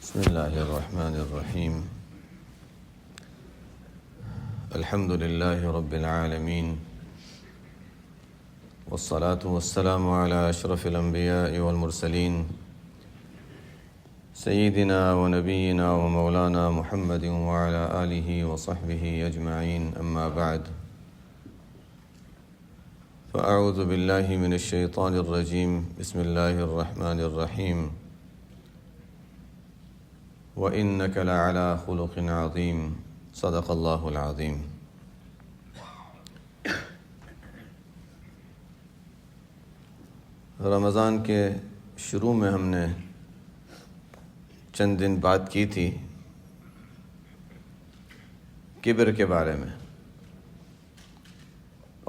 بسم الله الرحمن الرحيم. الحمد لله رب العالمين، والصلاة والسلام على أشرف الأنبياء والمرسلين سيدنا ونبينا ومولانا محمد وعلى آله وصحبه أجمعين، أما بعد، فأعوذ بالله من الشيطان الرجيم. بسم الله الرحمن الرحيم. وَإِنَّكَ لَعَلَى خُلُقٍ عَظِيمٍ. صدق اللہ العظیم. رمضان کے شروع میں ہم نے چند دن بات کی تھی کبر کے بارے میں،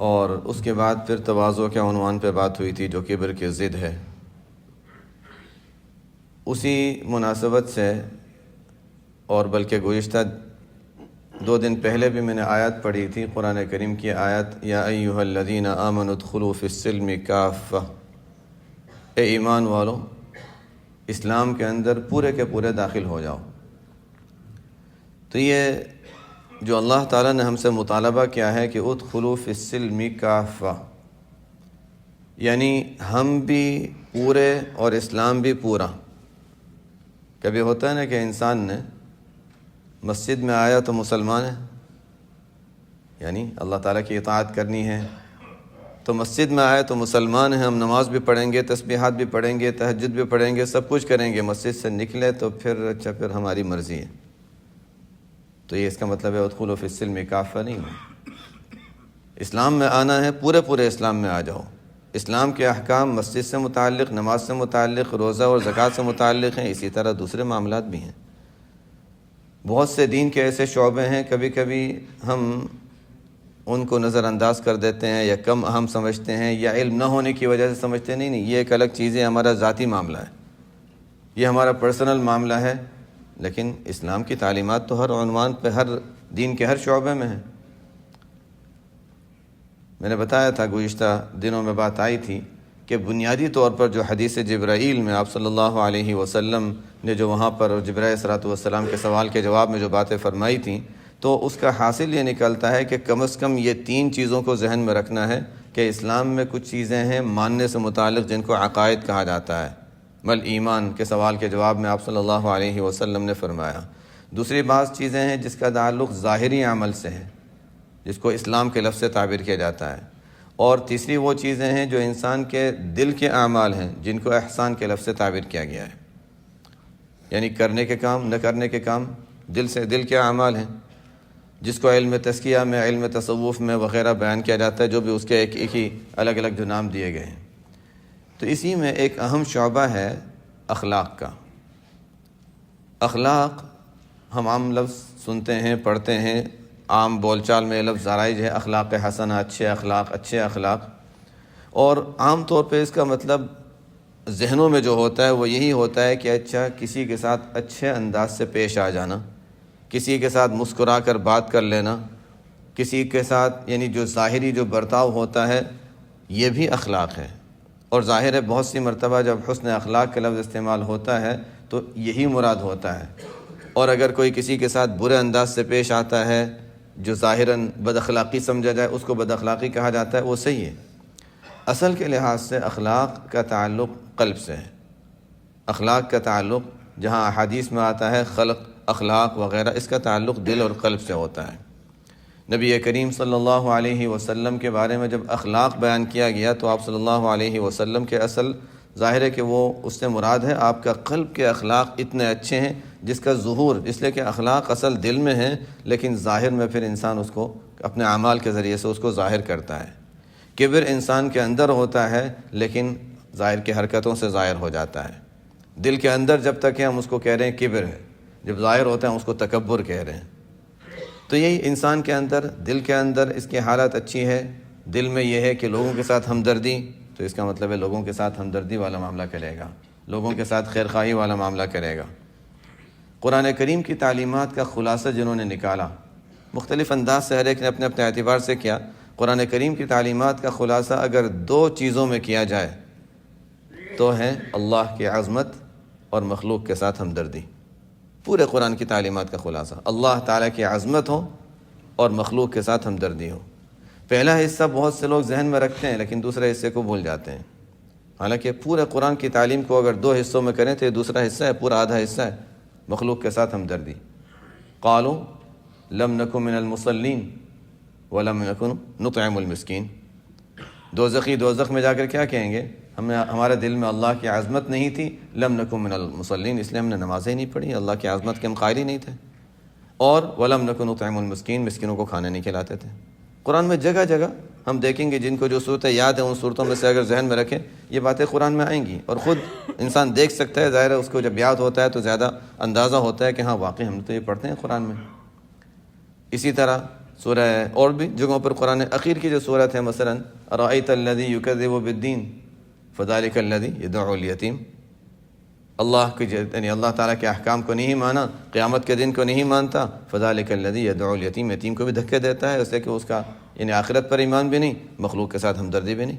اور اس کے بعد پھر تواضع کے عنوان پہ بات ہوئی تھی جو کبر کی ضد ہے. اسی مناسبت سے اور بلکہ گزشتہ 2 دن پہلے بھی میں نے آیت پڑھی تھی، قرآن کریم کی آیت، یا ایھا الذین آمنوا ادخلوا فی السلم کافہ، اے ایمان والو اسلام کے اندر پورے کے پورے داخل ہو جاؤ. تو یہ جو اللہ تعالیٰ نے ہم سے مطالبہ کیا ہے کہ ادخلوا فی السلم کافہ، یعنی ہم بھی پورے اور اسلام بھی پورا. کبھی ہوتا ہے نا کہ انسان نے مسجد میں آیا تو مسلمان ہے، یعنی اللہ تعالیٰ کی اطاعت کرنی ہے تو مسجد میں آئے تو مسلمان ہیں، ہم نماز بھی پڑھیں گے، تسبیحات بھی پڑھیں گے، تہجد بھی پڑھیں گے، سب کچھ کریں گے. مسجد سے نکلے تو پھر ہماری مرضی ہے. تو یہ اس کا مطلب ہے ادخلوا فی السلم کافہ نہیں ہے. اسلام میں آنا ہے، پورے اسلام میں آ جاؤ. اسلام کے احکام مسجد سے متعلق، نماز سے متعلق، روزہ اور زکوٰۃ سے متعلق ہیں، اسی طرح دوسرے معاملات بھی ہیں. بہت سے دین کے ایسے شعبے ہیں کبھی کبھی ہم ان کو نظر انداز کر دیتے ہیں یا کم اہم سمجھتے ہیں، یا علم نہ ہونے کی وجہ سے سمجھتے نہیں یہ ایک الگ چیز ہے، ہمارا ذاتی معاملہ ہے، یہ ہمارا پرسنل معاملہ ہے. لیکن اسلام کی تعلیمات تو ہر عنوان پہ، ہر دین کے ہر شعبے میں ہیں. میں نے بتایا تھا گزشتہ دنوں میں بات آئی تھی کہ بنیادی طور پر جو حدیث جبرائیل میں آپ صلی اللہ علیہ وسلم نے جو وہاں پر جبرائیل صلوٰۃ والسلام کے سوال کے جواب میں جو باتیں فرمائی تھیں، تو اس کا حاصل یہ نکلتا ہے کہ کم از کم یہ 3 چیزوں کو ذہن میں رکھنا ہے کہ اسلام میں کچھ چیزیں ہیں ماننے سے متعلق جن کو عقائد کہا جاتا ہے. مل ایمان کے سوال کے جواب میں آپ صلی اللہ علیہ وسلم نے فرمایا. دوسری بعض چیزیں ہیں جس کا تعلق ظاہری عمل سے ہے، جس کو اسلام کے لفظ سے تعبیر کیا جاتا ہے. اور تیسری وہ چیزیں ہیں جو انسان کے دل کے اعمال ہیں جن کو احسان کے لفظ سے تعبیر کیا گیا ہے، یعنی کرنے کے کام، نہ کرنے کے کام، دل کے اعمال ہیں، جس کو علم تزکیہ میں، علم تصوف میں وغیرہ بیان کیا جاتا ہے، جو بھی اس کے ایک ہی الگ الگ جو نام دیے گئے ہیں. تو اسی میں ایک اہم شعبہ ہے اخلاق کا. اخلاق ہم عام لفظ سنتے ہیں، پڑھتے ہیں، عام بول چال میں لفظ رائج ہے، اخلاق حسنہ، اچھے اخلاق. اور عام طور پہ اس کا مطلب ذہنوں میں جو ہوتا ہے وہ یہی ہوتا ہے کہ اچھا کسی کے ساتھ اچھے انداز سے پیش آ جانا، کسی کے ساتھ مسکرا کر بات کر لینا، کسی کے ساتھ یعنی جو ظاہری جو برتاؤ ہوتا ہے یہ بھی اخلاق ہے. اور ظاہر ہے بہت سی مرتبہ جب حسن اخلاق کا لفظ استعمال ہوتا ہے تو یہی مراد ہوتا ہے. اور اگر کوئی کسی کے ساتھ برے انداز سے پیش آتا ہے جو ظاہراً بد اخلاقی سمجھا جائے، اس کو بد اخلاقی کہا جاتا ہے، وہ صحیح ہے. اصل کے لحاظ سے اخلاق کا تعلق قلب سے ہے. اخلاق کا تعلق جہاں احادیث میں آتا ہے خلق، اخلاق وغیرہ، اس کا تعلق دل اور قلب سے ہوتا ہے. نبی کریم صلی اللہ علیہ وسلم کے بارے میں جب اخلاق بیان کیا گیا تو آپ صلی اللہ علیہ وسلم کے اصل ظاہر ہے کہ وہ اس سے مراد ہے آپ کا قلب کے اخلاق اتنے اچھے ہیں جس کا ظہور، اس لیے کہ اخلاق اصل دل میں ہیں لیکن ظاہر میں پھر انسان اس کو اپنے اعمال کے ذریعے سے اس کو ظاہر کرتا ہے. کبر انسان کے اندر ہوتا ہے لیکن ظاہر کی حرکتوں سے ظاہر ہو جاتا ہے. دل کے اندر جب تک ہے ہم اس کو کہہ رہے ہیں کبر ہے، جب ظاہر ہوتا ہے ہم اس کو تکبر کہہ رہے ہیں. تو یہی انسان کے اندر، دل کے اندر اس کی حالت اچھی ہے. دل میں یہ ہے کہ لوگوں کے ساتھ ہمدردی، تو اس کا مطلب ہے لوگوں کے ساتھ ہمدردی والا معاملہ کرے گا، لوگوں کے ساتھ خیرخواہی والا معاملہ کرے گا. قرآن کریم کی تعلیمات کا خلاصہ جنہوں نے نکالا، مختلف انداز سے ہر ایک نے اپنے اپنے اعتبار سے کیا. قرآن کریم کی تعلیمات کا خلاصہ اگر 2 چیزوں میں کیا جائے تو ہے اللہ کی عظمت اور مخلوق کے ساتھ ہمدردی. پورے قرآن کی تعلیمات کا خلاصہ اللہ تعالیٰ کی عظمت ہو اور مخلوق کے ساتھ ہمدردی ہو۔ پہلا حصہ بہت سے لوگ ذہن میں رکھتے ہیں لیکن دوسرے حصے کو بھول جاتے ہیں، حالانکہ پورے قرآن کی تعلیم کو اگر 2 حصوں میں کریں تو یہ دوسرا حصہ ہے، پورا آدھا حصہ ہے مخلوق کے ساتھ ہمدردی۔ قالوا لم نکن من المصلین ولم نکن نطعم المسکین۔ دوزخی دوزخ میں جا کر کیا کہیں گے؟ ہمارے دل میں اللہ کی عظمت نہیں تھی، لم نکن من المصلین، اس لیے ہم نے نمازیں نہیں پڑھی، اللہ کی عظمت کے ہم قائل ہی نہیں تھے، اور ولم نکن نطعم المسکین، مسکینوں کو کھانا نہیں کھلاتے تھے۔ قرآن میں جگہ جگہ ہم دیکھیں گے، جن کو جو صورتیں یاد ہیں ان صورتوں میں سے اگر ذہن میں رکھیں یہ باتیں قرآن میں آئیں گی، اور خود انسان دیکھ سکتا ہے، ظاہر ہے اس کو جب یاد ہوتا ہے تو زیادہ اندازہ ہوتا ہے کہ ہاں واقعی ہم تو یہ پڑھتے ہیں قرآن میں۔ اسی طرح سورہ اور بھی جگہوں پر قرآن اخیر کی جو صورت ہے، مثلا ارأیت الذی یکذب بالدین فذلک الذی یدعو الیتیم، اللہ کی یعنی اللہ تعالیٰ کے احکام کو نہیں مانا، قیامت کے دن کو نہیں مانتا، فذلک الذی یدعو الیتیم، یتیم کو بھی دھکے دیتا ہے اس لیے کہ اس کا یعنی آخرت پر ایمان بھی نہیں، مخلوق کے ساتھ ہمدردی بھی نہیں۔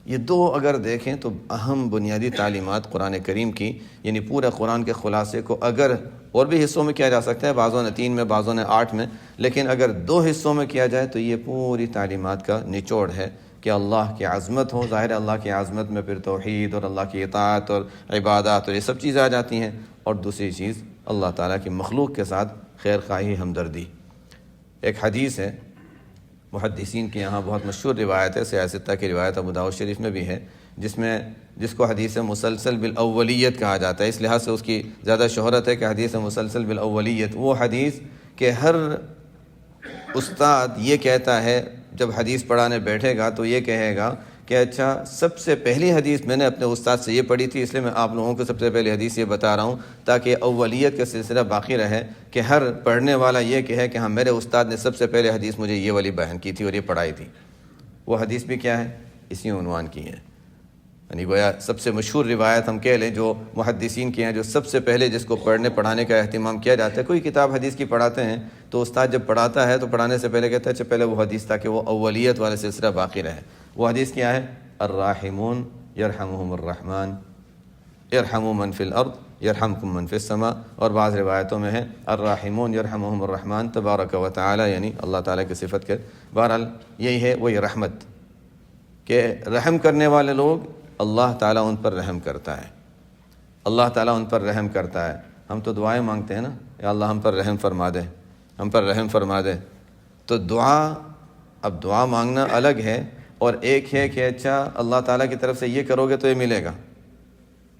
یہ 2 اگر دیکھیں تو اہم بنیادی تعلیمات قرآن کریم کی، یعنی پورے قرآن کے خلاصے کو اگر اور بھی حصوں میں کیا جا سکتا ہے، بعضوں نے 3 میں، بعضوں نے 8 میں، لیکن اگر 2 حصوں میں کیا جائے تو یہ پوری تعلیمات کا نچوڑ ہے کہ اللہ کی عظمت ہو۔ ظاہر ہے اللہ کی عظمت میں پھر توحید اور اللہ کی اطاعت اور عبادات اور یہ سب چیزیں آ جاتی ہیں، اور دوسری چیز اللہ تعالیٰ کی مخلوق کے ساتھ خیر خواہی، ہمدردی۔ ایک حدیث ہے محدثین کے یہاں بہت مشہور روایت ہے، سیاستہ کی روایت ابو داؤد شریف میں بھی ہے، جس کو حدیث مسلسل بالاولیت کہا جاتا ہے، اس لحاظ سے اس کی زیادہ شہرت ہے کہ حدیث مسلسل بالاولیت، وہ حدیث کہ ہر استاد یہ کہتا ہے جب حدیث پڑھانے بیٹھے گا تو یہ کہے گا کہ اچھا سب سے پہلی حدیث میں نے اپنے استاد سے یہ پڑھی تھی، اس لیے میں آپ لوگوں کو سب سے پہلی حدیث یہ بتا رہا ہوں تاکہ اولیت کا سلسلہ باقی رہے، کہ ہر پڑھنے والا یہ کہے کہ ہاں میرے استاد نے سب سے پہلے حدیث مجھے یہ والی بیان کی تھی اور یہ پڑھائی تھی۔ وہ حدیث بھی کیا ہے؟ اسی عنوان کی ہے، یعنی گویا سب سے مشہور روایت ہم کہہ لیں جو محدثین کی ہیں، جو سب سے پہلے جس کو پڑھنے پڑھانے کا اہتمام کیا جاتا ہے۔ کوئی کتاب حدیث کی پڑھاتے ہیں تو استاد جب پڑھاتا ہے تو پڑھانے سے پہلے کہتا ہے اچھا پہلے وہ حدیث تاکہ وہ اولیت والے سلسلہ باقی رہے۔ وہ حدیث کیا ہے؟ الراحمون یرحمہم الرحمن ارحموا من فی الارض یرحمکم من فی السماء، اور بعض روایتوں میں ہے الراحمون یرحمہم الرحمن تبارک و تعالی، یعنی اللہ تعالیٰ کی صفت کے۔ بہرحال یہی ہے وہی رحمت، کہ رحم کرنے والے لوگ اللہ تعالیٰ ان پر رحم کرتا ہے، اللہ تعالیٰ ان پر رحم کرتا ہے۔ ہم تو دعائیں مانگتے ہیں نا، یا اللہ ہم پر رحم فرما دے، ہم پر رحم فرما دے، تو اب دعا مانگنا الگ ہے، اور ایک ہے کہ اچھا اللہ تعالیٰ کی طرف سے یہ کرو گے تو یہ ملے گا،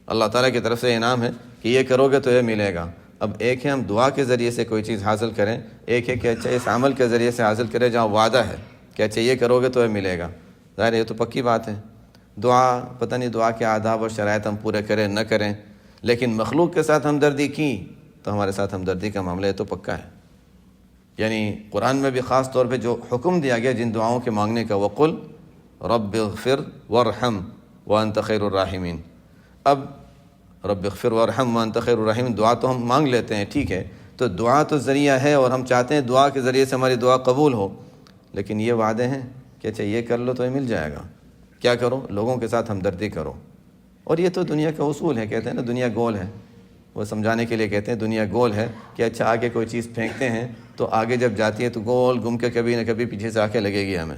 اللہ تعالیٰ کی طرف سے انعام ہے کہ یہ کرو گے تو یہ ملے گا۔ اب ایک ہے ہم دعا کے ذریعے سے کوئی چیز حاصل کریں، ایک ہے کہ اچھا اس عمل کے ذریعے سے حاصل کریں جہاں وعدہ ہے کہ اچھا یہ کرو گے تو یہ ملے گا۔ ظاہر یہ تو پکی بات ہے۔ دعا پتہ نہیں دعا کے آداب اور شرائط ہم پورے کریں نہ کریں، لیکن مخلوق کے ساتھ ہمدردی کی تو ہمارے ساتھ ہمدردی کا معاملہ یہ تو پکا ہے۔ یعنی قرآن میں بھی خاص طور پہ جو حکم دیا گیا جن دعاؤں کے مانگنے کا، وَقُلْ رَبِّ اغْفِرْ وَارْحَمْ وَأَنْتَ خَيْرُ الرَّاحِمِينَ۔ اب رب اغفر وارحم وانت خیر الرحیم، دعا تو ہم مانگ لیتے ہیں، ٹھیک ہے، تو دعا تو ذریعہ ہے اور ہم چاہتے ہیں دعا کے ذریعے سے ہماری دعا قبول ہو، لیکن یہ وعدے ہیں کہ اچھا یہ کر لو تو یہ مل جائے گا۔ کیا کرو؟ لوگوں کے ساتھ ہمدردی کرو، اور یہ تو دنیا کا اصول ہے، کہتے ہیں نا دنیا گول ہے، وہ سمجھانے کے لیے کہتے ہیں دنیا گول ہے، کہ اچھا آگے کوئی چیز پھینکتے ہیں تو آگے جب جاتی ہے تو گول گھوم کے کبھی نہ کبھی پیچھے سے آ کے لگے گی ہمیں۔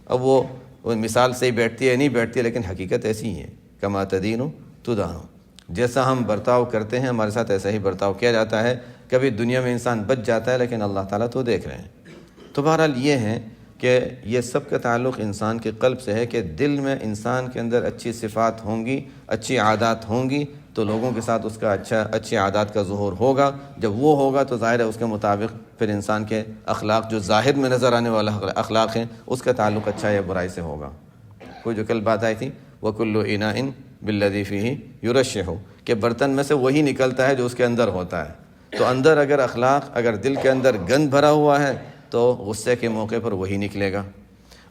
اب وہ مثال صحیح بیٹھتی ہے نہیں بیٹھتی ہے، لیکن حقیقت ایسی ہی ہے، کما تدین تدان، جیسا ہم برتاؤ کرتے ہیں ہمارے ساتھ ایسا ہی برتاؤ کیا جاتا ہے۔ کبھی دنیا میں انسان بچ جاتا ہے لیکن اللہ تعالیٰ تو دیکھ رہے ہیں۔ تو بہرحال یہ ہے کہ یہ سب کا تعلق انسان کے قلب سے ہے، کہ دل میں انسان کے اندر اچھی صفات ہوں گی، اچھی عادات ہوں گی تو لوگوں کے ساتھ اس کا اچھی عادات کا ظہور ہوگا۔ جب وہ ہوگا تو ظاہر ہے اس کے مطابق پھر انسان کے اخلاق جو ظاہر میں نظر آنے والا اخلاق ہیں اس کا تعلق اچھا یا برائی سے ہوگا۔ کوئی جو کل بات آئی تھی وَكُلُّ إِنَاءٍ بِالَّذِي فِيهِ يُرَشِّحُ، کہ برتن میں سے وہی نکلتا ہے جو اس کے اندر ہوتا ہے۔ تو اندر اگر اخلاق، اگر دل کے اندر گند بھرا ہوا ہے تو غصے کے موقع پر وہی نکلے گا،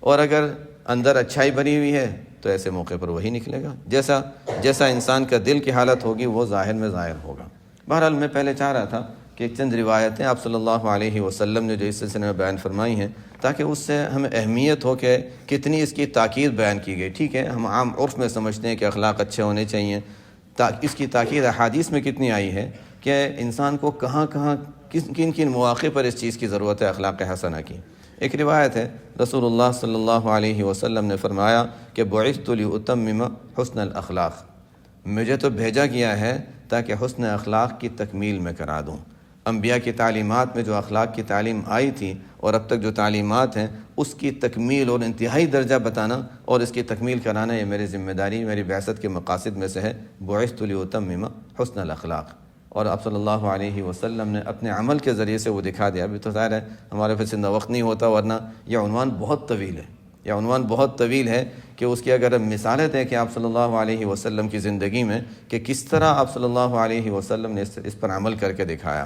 اور اگر اندر اچھائی بھری ہوئی ہے تو ایسے موقع پر وہی نکلے گا۔ جیسا انسان کا دل کی حالت ہوگی وہ ظاہر میں ظاہر ہوگا۔ بہرحال میں پہلے چاہ رہا تھا کہ چند روایتیں آپ صلی اللہ علیہ وسلم نے جو اس سلسلے میں بیان فرمائی ہیں تاکہ اس سے ہمیں اہمیت ہو کہ کتنی اس کی تاکید بیان کی گئی۔ ٹھیک ہے ہم عام عرف میں سمجھتے ہیں کہ اخلاق اچھے ہونے چاہیے، اس کی تاکید احادیث میں کتنی آئی ہے، کہ انسان کو کہاں کہاں کن کن مواقع پر اس چیز کی ضرورت ہے اخلاق حسنہ کی۔ ایک روایت ہے رسول اللہ صلی اللہ علیہ وسلم نے فرمایا کہ بعثت لأتمم حسن الاخلاق، مجھے تو بھیجا گیا ہے تاکہ حسن اخلاق کی تکمیل میں کرا دوں۔ انبیاء کی تعلیمات میں جو اخلاق کی تعلیم آئی تھی اور اب تک جو تعلیمات ہیں اس کی تکمیل اور انتہائی درجہ بتانا اور اس کی تکمیل کرانا، یہ میری ذمہ داری، میری بعثت کے مقاصد میں سے ہے۔ بعثت لأتمم حسن الاخلاق، اور آپ صلی اللہ علیہ وسلم نے اپنے عمل کے ذریعے سے وہ دکھا دیا۔ ابھی تو ظاہر ہے ہمارے پاس اتنا وقت نہیں ہوتا، ورنہ یہ عنوان بہت طویل ہے، یہ عنوان بہت طویل ہے کہ اس کی اگر ہم مثالیں دیکھیں آپ صلی اللہ علیہ وسلم کی زندگی میں کہ کس طرح آپ صلی اللہ علیہ وسلم نے اس پر عمل کر کے دکھایا،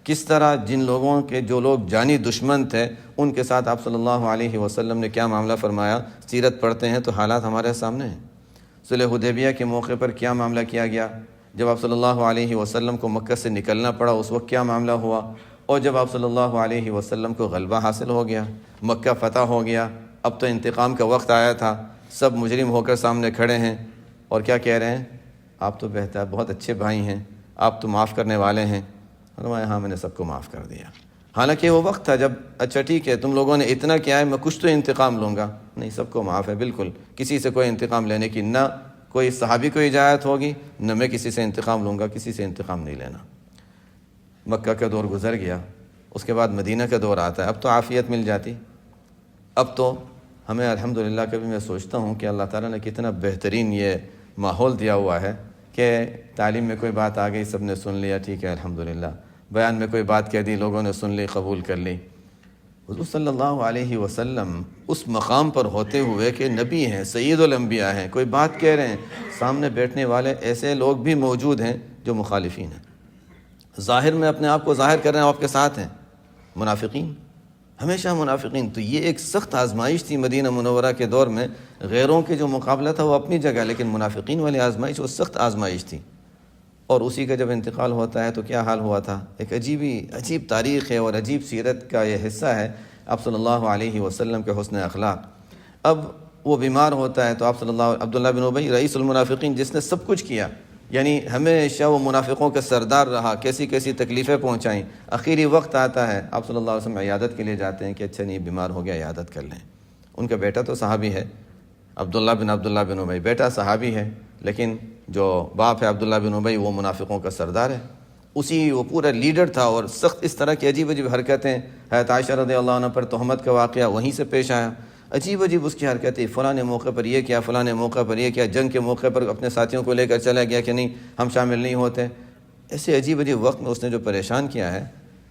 کس طرح جن لوگوں کے جو لوگ جانی دشمن تھے ان کے ساتھ آپ صلی اللہ علیہ وسلم نے کیا معاملہ فرمایا۔ سیرت پڑھتے ہیں تو حالات ہمارے سامنے ہیں۔ صلح حدیبیہ کے موقع پر کیا معاملہ کیا گیا، جب آپ صلی اللہ علیہ وسلم کو مکہ سے نکلنا پڑا اس وقت کیا معاملہ ہوا، اور جب آپ صلی اللہ علیہ وسلم کو غلبہ حاصل ہو گیا، مکہ فتح ہو گیا، اب تو انتقام کا وقت آیا تھا، سب مجرم ہو کر سامنے کھڑے ہیں اور کیا کہہ رہے ہیں، آپ تو بہتر بہت اچھے بھائی ہیں، آپ تو معاف کرنے والے ہیں۔ فرمایا ہاں میں نے سب کو معاف کر دیا۔ حالانکہ وہ وقت تھا جب اچھا ٹھیک ہے تم لوگوں نے اتنا کیا ہے، میں کچھ تو انتقام لوں گا، نہیں سب کو معاف ہے، بالکل کسی سے کوئی انتقام لینے کی نہ کوئی صحابی کو اجازت ہوگی، نہ میں کسی سے انتقام لوں گا، کسی سے انتقام نہیں لینا۔ مکہ کا دور گزر گیا، اس کے بعد مدینہ کا دور آتا ہے، اب تو عافیت مل جاتی، اب تو ہمیں الحمدللہ کبھی میں سوچتا ہوں کہ اللہ تعالیٰ نے کتنا بہترین یہ ماحول دیا ہوا ہے کہ تعلیم میں کوئی بات آ گئی سب نے سن لیا، ٹھیک ہے الحمدللہ، بیان میں کوئی بات کہہ دی لوگوں نے سن لی، قبول کر لی۔ حضور صلی اللہ علیہ وسلم اس مقام پر ہوتے ہوئے کہ نبی ہیں، سید الانبیاء ہیں، کوئی بات کہہ رہے ہیں، سامنے بیٹھنے والے ایسے لوگ بھی موجود ہیں جو مخالفین ہیں، ظاہر میں اپنے آپ کو ظاہر کر رہے ہیں آپ کے ساتھ ہیں، منافقین، ہمیشہ منافقین۔ تو یہ ایک سخت آزمائش تھی مدینہ منورہ کے دور میں، غیروں کے جو مقابلہ تھا وہ اپنی جگہ، لیکن منافقین والی آزمائش وہ سخت آزمائش تھی۔ اور اسی کا جب انتقال ہوتا ہے تو کیا حال ہوا تھا، ایک عجیب تاریخ ہے اور عجیب سیرت کا یہ حصہ ہے آپ صلی اللہ علیہ وسلم کے حسن اخلاق۔ اب وہ بیمار ہوتا ہے تو آپ صلی اللہ عبداللہ بن ابی رئیس المنافقین جس نے سب کچھ کیا، یعنی ہمیشہ وہ منافقوں کا سردار رہا، کیسی کیسی تکلیفیں پہنچائیں، آخری وقت آتا ہے آپ صلی اللہ علیہ وسلم عیادت کے لیے جاتے ہیں کہ اچھا نہیں بیمار ہو گیا عیادت کر لیں۔ ان کا بیٹا تو صحابی ہے، عبداللہ بن ابی، بیٹا صحابی ہے، لیکن جو باپ ہے عبداللہ بن ابی وہ منافقوں کا سردار ہے، اسی وہ پورا لیڈر تھا، اور سخت اس طرح کی عجیب حرکتیں، حضرت عائشہ رضی اللہ عنہ پر تہمت کا واقعہ وہیں سے پیش آیا، عجیب اس کی حرکتیں، فلاں موقع پر یہ کیا، فلاں موقع پر یہ کیا، جنگ کے موقع پر اپنے ساتھیوں کو لے کر چلا گیا کہ نہیں ہم شامل نہیں ہوتے، ایسے عجیب وقت میں اس نے جو پریشان کیا ہے۔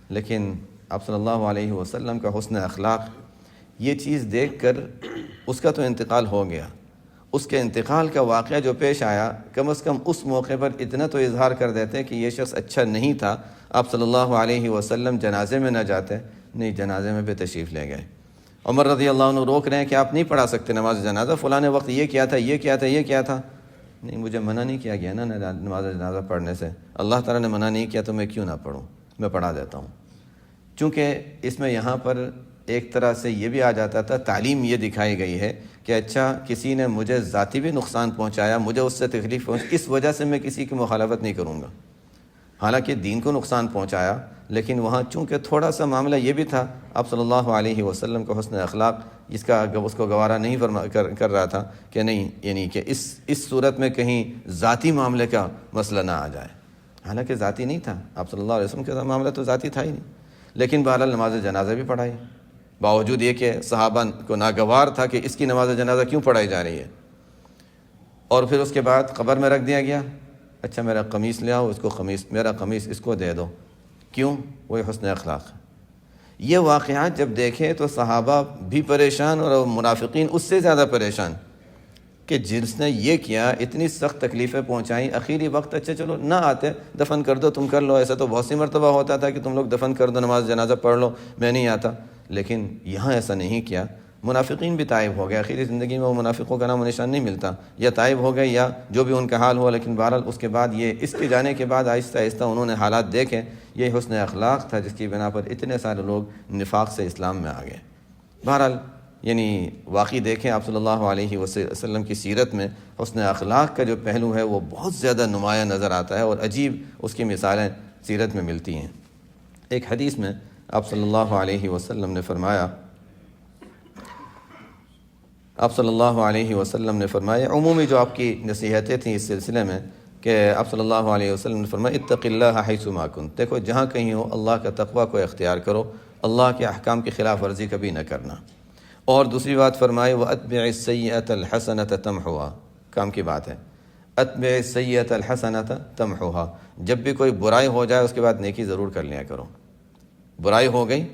لیکن آپ صلی اللہ علیہ وسلم کا حسن اخلاق، یہ چیز دیکھ کر اس کا تو انتقال ہو گیا، اس کے انتقال کا واقعہ جو پیش آیا، کم از کم اس موقع پر اتنا تو اظہار کر دیتے کہ یہ شخص اچھا نہیں تھا، آپ صلی اللہ علیہ وسلم جنازے میں نہ جاتے، نہیں جنازے میں بھی تشریف لے گئے۔ عمر رضی اللہ عنہ روک رہے ہیں کہ آپ نہیں پڑھا سکتے نماز جنازہ، فلاں وقت یہ کیا تھا، یہ کیا تھا، یہ کیا تھا، نہیں مجھے منع نہیں کیا گیا نا نماز جنازہ پڑھنے سے، اللہ تعالیٰ نے منع نہیں کیا تو میں کیوں نہ پڑھوں، میں پڑھا دیتا ہوں۔ چونکہ اس میں یہاں پر ایک طرح سے یہ بھی آ جاتا تھا، تعلیم یہ دکھائی گئی ہے کہ اچھا کسی نے مجھے ذاتی بھی نقصان پہنچایا، مجھے اس سے تکلیف پہنچی، اس وجہ سے میں کسی کی مخالفت نہیں کروں گا، حالانکہ دین کو نقصان پہنچایا، لیکن وہاں چونکہ تھوڑا سا معاملہ یہ بھی تھا، آپ صلی اللہ علیہ وسلم کا حسن اخلاق اس کو گوارا نہیں کر رہا تھا کہ نہیں، یعنی کہ اس صورت میں کہیں ذاتی معاملے کا مسئلہ نہ آ جائے، حالانکہ ذاتی نہیں تھا، آپ صلی اللہ علیہ وسلم کا معاملہ تو ذاتی تھا ہی نہیں، لیکن بہرحال نماز جنازہ بھی پڑھائی، باوجود یہ کہ صحابہ کو ناگوار تھا کہ اس کی نماز جنازہ کیوں پڑھائی جا رہی ہے، اور پھر اس کے بعد قبر میں رکھ دیا گیا، اچھا میرا قمیص لے آؤ، میرا قمیص اس کو دے دو، کیوں؟ وہ حسن اخلاق ہے۔ یہ واقعات جب دیکھے تو صحابہ بھی پریشان اور منافقین اس سے زیادہ پریشان کہ جس نے یہ کیا، اتنی سخت تکلیفیں پہنچائیں، آخری وقت اچھا چلو نہ آتے، دفن کر دو، تم کر لو، ایسا تو بہت سی مرتبہ ہوتا تھا کہ تم لوگ دفن کر دو، نماز جنازہ پڑھ لو، میں نہیں آتا، لیکن یہاں ایسا نہیں کیا، منافقین بھی تائب ہو گئے، آخری زندگی میں وہ منافقوں کا نام و نشان نہیں ملتا، یا تائب ہو گئے یا جو بھی ان کا حال ہوا، لیکن بہرحال اس کے بعد یہ اس کے جانے کے بعد آہستہ آہستہ انہوں نے حالات دیکھے، یہ حسن اخلاق تھا جس کی بنا پر اتنے سارے لوگ نفاق سے اسلام میں آ گئے۔ بہرحال یعنی واقعی دیکھیں آپ صلی اللہ علیہ وسلم کی سیرت میں حسن اخلاق کا جو پہلو ہے وہ بہت زیادہ نمایاں نظر آتا ہے، اور عجیب اس کی مثالیں سیرت میں ملتی ہیں۔ ایک حدیث میں آپ صلی اللہ علیہ وسلم نے فرمایا، عمومی جو آپ کی نصیحتیں تھیں اس سلسلے میں، کہ آپ صلی اللہ علیہ وسلم نے فرمایا اتق اللہ حیث ما کنت، دیکھو جہاں کہیں ہو اللہ کا تقوی کو اختیار کرو، اللہ کے احکام کی خلاف ورزی کبھی نہ کرنا۔ اور دوسری بات فرمائی وَأَتْبِعِ السَّيِّئَةَ الْحَسَنَةَ تَمْحُوهَا، کام کی بات ہے، أَتْبِعِ السَّيِّئَةَ الْحَسَنَةَ تَمْحُوهَا، جب بھی کوئی برائی ہو جائے اس کے بعد نیکی ضرور کر لیا کرو۔ برائی ہو گئی،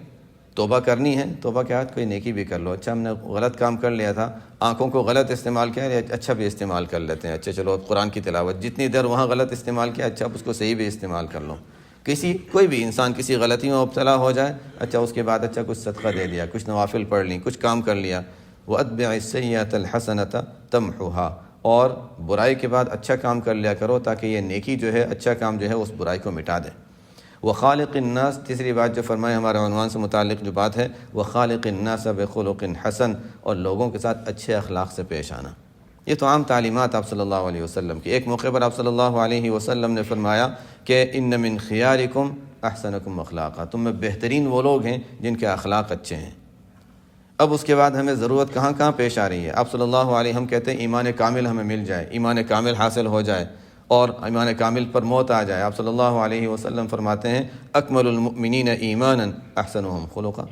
توبہ کرنی ہے، توبہ کے بعد کوئی نیکی بھی کر لو۔ اچھا ہم نے غلط کام کر لیا تھا، آنکھوں کو غلط استعمال کیا، اچھا بھی استعمال کر لیتے ہیں، اچھا چلو قرآن کی تلاوت جتنی دیر وہاں غلط استعمال کیا، اچھا اس کو صحیح بھی استعمال کر لو۔ کوئی بھی انسان کسی غلطی میں مبتلا ہو جائے، اچھا اس کے بعد اچھا کچھ صدقہ دے دیا، کچھ نوافل پڑھ لیں، کچھ کام کر لیا۔ وَأَتْبِعِ السَّيِّئَةَ الْحَسَنَةَ تَمْحُوهَا، اور برائی کے بعد اچھا کام کر لیا کرو تاکہ یہ نیکی جو ہے، اچھا کام جو ہے اس برائی کو مٹا دے۔ وَخَالِقِ النَّاسِ، تیسری بات جو فرمائے ہمارے عنوان سے متعلق جو بات ہے، وَخَالِقِ النَّاسَ بِخُلُقٍ حَسَن، اور لوگوں کے ساتھ اچھے اخلاق سے پیش آنا۔ یہ تو عام تعلیمات آپ صلی اللہ علیہ وسلم کی۔ ایک موقع پر آپ صلی اللہ علیہ وسلم نے فرمایا کہ ان من خیارکم احسنکم اخلاقا، تم میں بہترین وہ لوگ ہیں جن کے اخلاق اچھے ہیں۔ اب اس کے بعد ہمیں ضرورت کہاں کہاں پیش آ رہی ہے؟ آپ صلی اللہ علیہ وسلم کہتے ہیں ایمان کامل ہمیں مل جائے، ایمان کامل حاصل ہو جائے اور ایمان کامل پر موت آ جائے۔ آپ صلی اللہ علیہ وسلم فرماتے ہیں اکمل المؤمنین ایمانا احسنهم خلقا،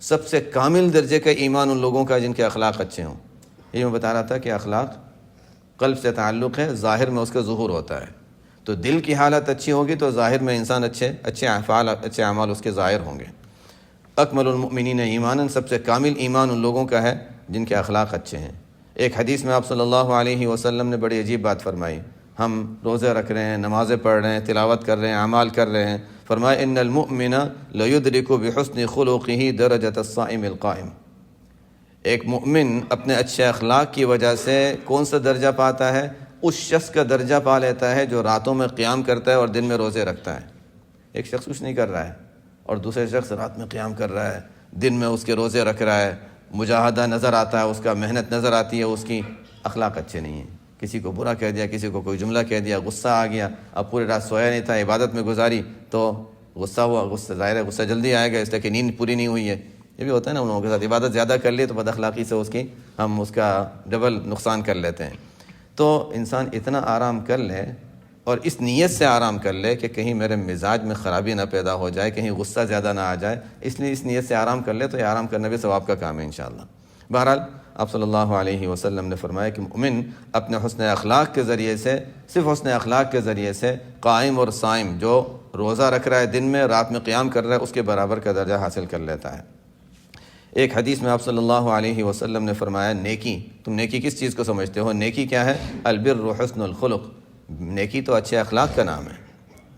سب سے کامل درجے کا ایمان ان لوگوں کا جن کے اخلاق اچھے ہوں۔ یہ میں بتا رہا تھا کہ اخلاق قلب سے تعلق ہے، ظاہر میں اس کا ظہور ہوتا ہے۔ تو دل کی حالت اچھی ہوگی تو ظاہر میں انسان اچھے افعال، اچھے اعمال اس کے ظاہر ہوں گے۔ اکمل المؤمنین ایمانا، سب سے کامل ایمان ان لوگوں کا ہے جن کے اخلاق اچھے ہیں۔ ایک حدیث میں آپ صلی اللہ علیہ وسلم نے بڑی عجیب بات فرمائی، ہم روزے رکھ رہے ہیں، نمازیں پڑھ رہے ہیں، تلاوت کر رہے ہیں، اعمال کر رہے ہیں، فرمایا ان المؤمن لیدرک بحسن خلقہ درجۃ الصائم القائم، ایک مومن اپنے اچھے اخلاق کی وجہ سے کون سا درجہ پاتا ہے؟ اس شخص کا درجہ پا لیتا ہے جو راتوں میں قیام کرتا ہے اور دن میں روزے رکھتا ہے۔ ایک شخص کچھ نہیں کر رہا ہے اور دوسرے شخص رات میں قیام کر رہا ہے، دن میں اس کے روزے رکھ رہا ہے، مجاہدہ نظر آتا ہے، اس کا محنت نظر آتی ہے، اس کی اخلاق اچھے نہیں ہیں۔ کسی کو برا کہہ دیا، کسی کو کوئی جملہ کہہ دیا، غصہ آ گیا، اب پوری رات سویا نہیں تھا، عبادت میں گزاری تو غصہ ہوا، غصہ ظاہر ہے غصہ جلدی آئے گا اس لیے کہ نیند پوری نہیں ہوئی ہے۔ یہ بھی ہوتا ہے نا ان لوگوں کے ساتھ، عبادت زیادہ کر لی تو بد اخلاقی سے ہم اس کا ڈبل نقصان کر لیتے ہیں۔ تو انسان اتنا آرام کر لے اور اس نیت سے آرام کر لے کہ کہیں میرے مزاج میں خرابی نہ پیدا ہو جائے، کہیں غصہ زیادہ نہ آ جائے، اس لیے اس نیت سے آرام کر لے تو یہ آرام کرنا بھی ثواب کا کام ہے انشاءاللہ۔ بہرحال آپ صلی اللہ علیہ وسلم نے فرمایا کہ مومن اپنے حسن اخلاق کے ذریعے سے، صرف حسن اخلاق کے ذریعے سے قائم اور صائم، جو روزہ رکھ رہا ہے دن میں، رات میں قیام کر رہا ہے، اس کے برابر کا درجہ حاصل کر لیتا ہے۔ ایک حدیث میں آپ صلی اللہ علیہ وسلم نے فرمایا نیکی، تم نیکی کس چیز کو سمجھتے ہو؟ نیکی کیا ہے؟ البر حسن الخلق، نیکی تو اچھے اخلاق کا نام ہے،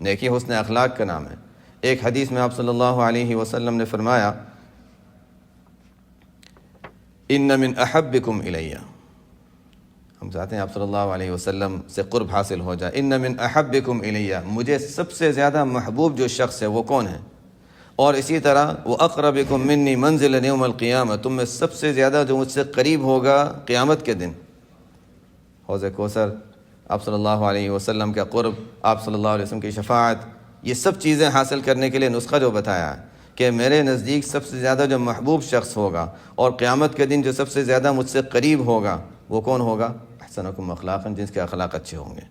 نیکی حسن اخلاق کا نام ہے۔ ایک حدیث میں آپ صلی اللہ علیہ وسلم نے فرمایا ان من احبکم الیہ، ہم چاہتے ہیں آپ صلی اللہ علیہ وسلم سے قرب حاصل ہو جائے، ان من احبکم الیہ، مجھے سب سے زیادہ محبوب جو شخص ہے وہ کون ہے؟ اور اسی طرح وَأَقْرَبِكُم مِّنِّي مَنزِلًا يَوْمَ الْقِيَامَةِ، تم میں سب سے زیادہ جو مجھ سے قریب ہوگا قیامت کے دن، حوض کوثر، آپ صلی اللہ علیہ وسلم کا قرب، آپ صلی اللہ علیہ وسلم کی شفاعت، یہ سب چیزیں حاصل کرنے کے لیے نسخہ جو بتایا ہے کہ میرے نزدیک سب سے زیادہ جو محبوب شخص ہوگا اور قیامت کے دن جو سب سے زیادہ مجھ سے قریب ہوگا وہ کون ہوگا؟ احسنکم اخلاقا، جس کے اخلاق اچھے ہوں گے۔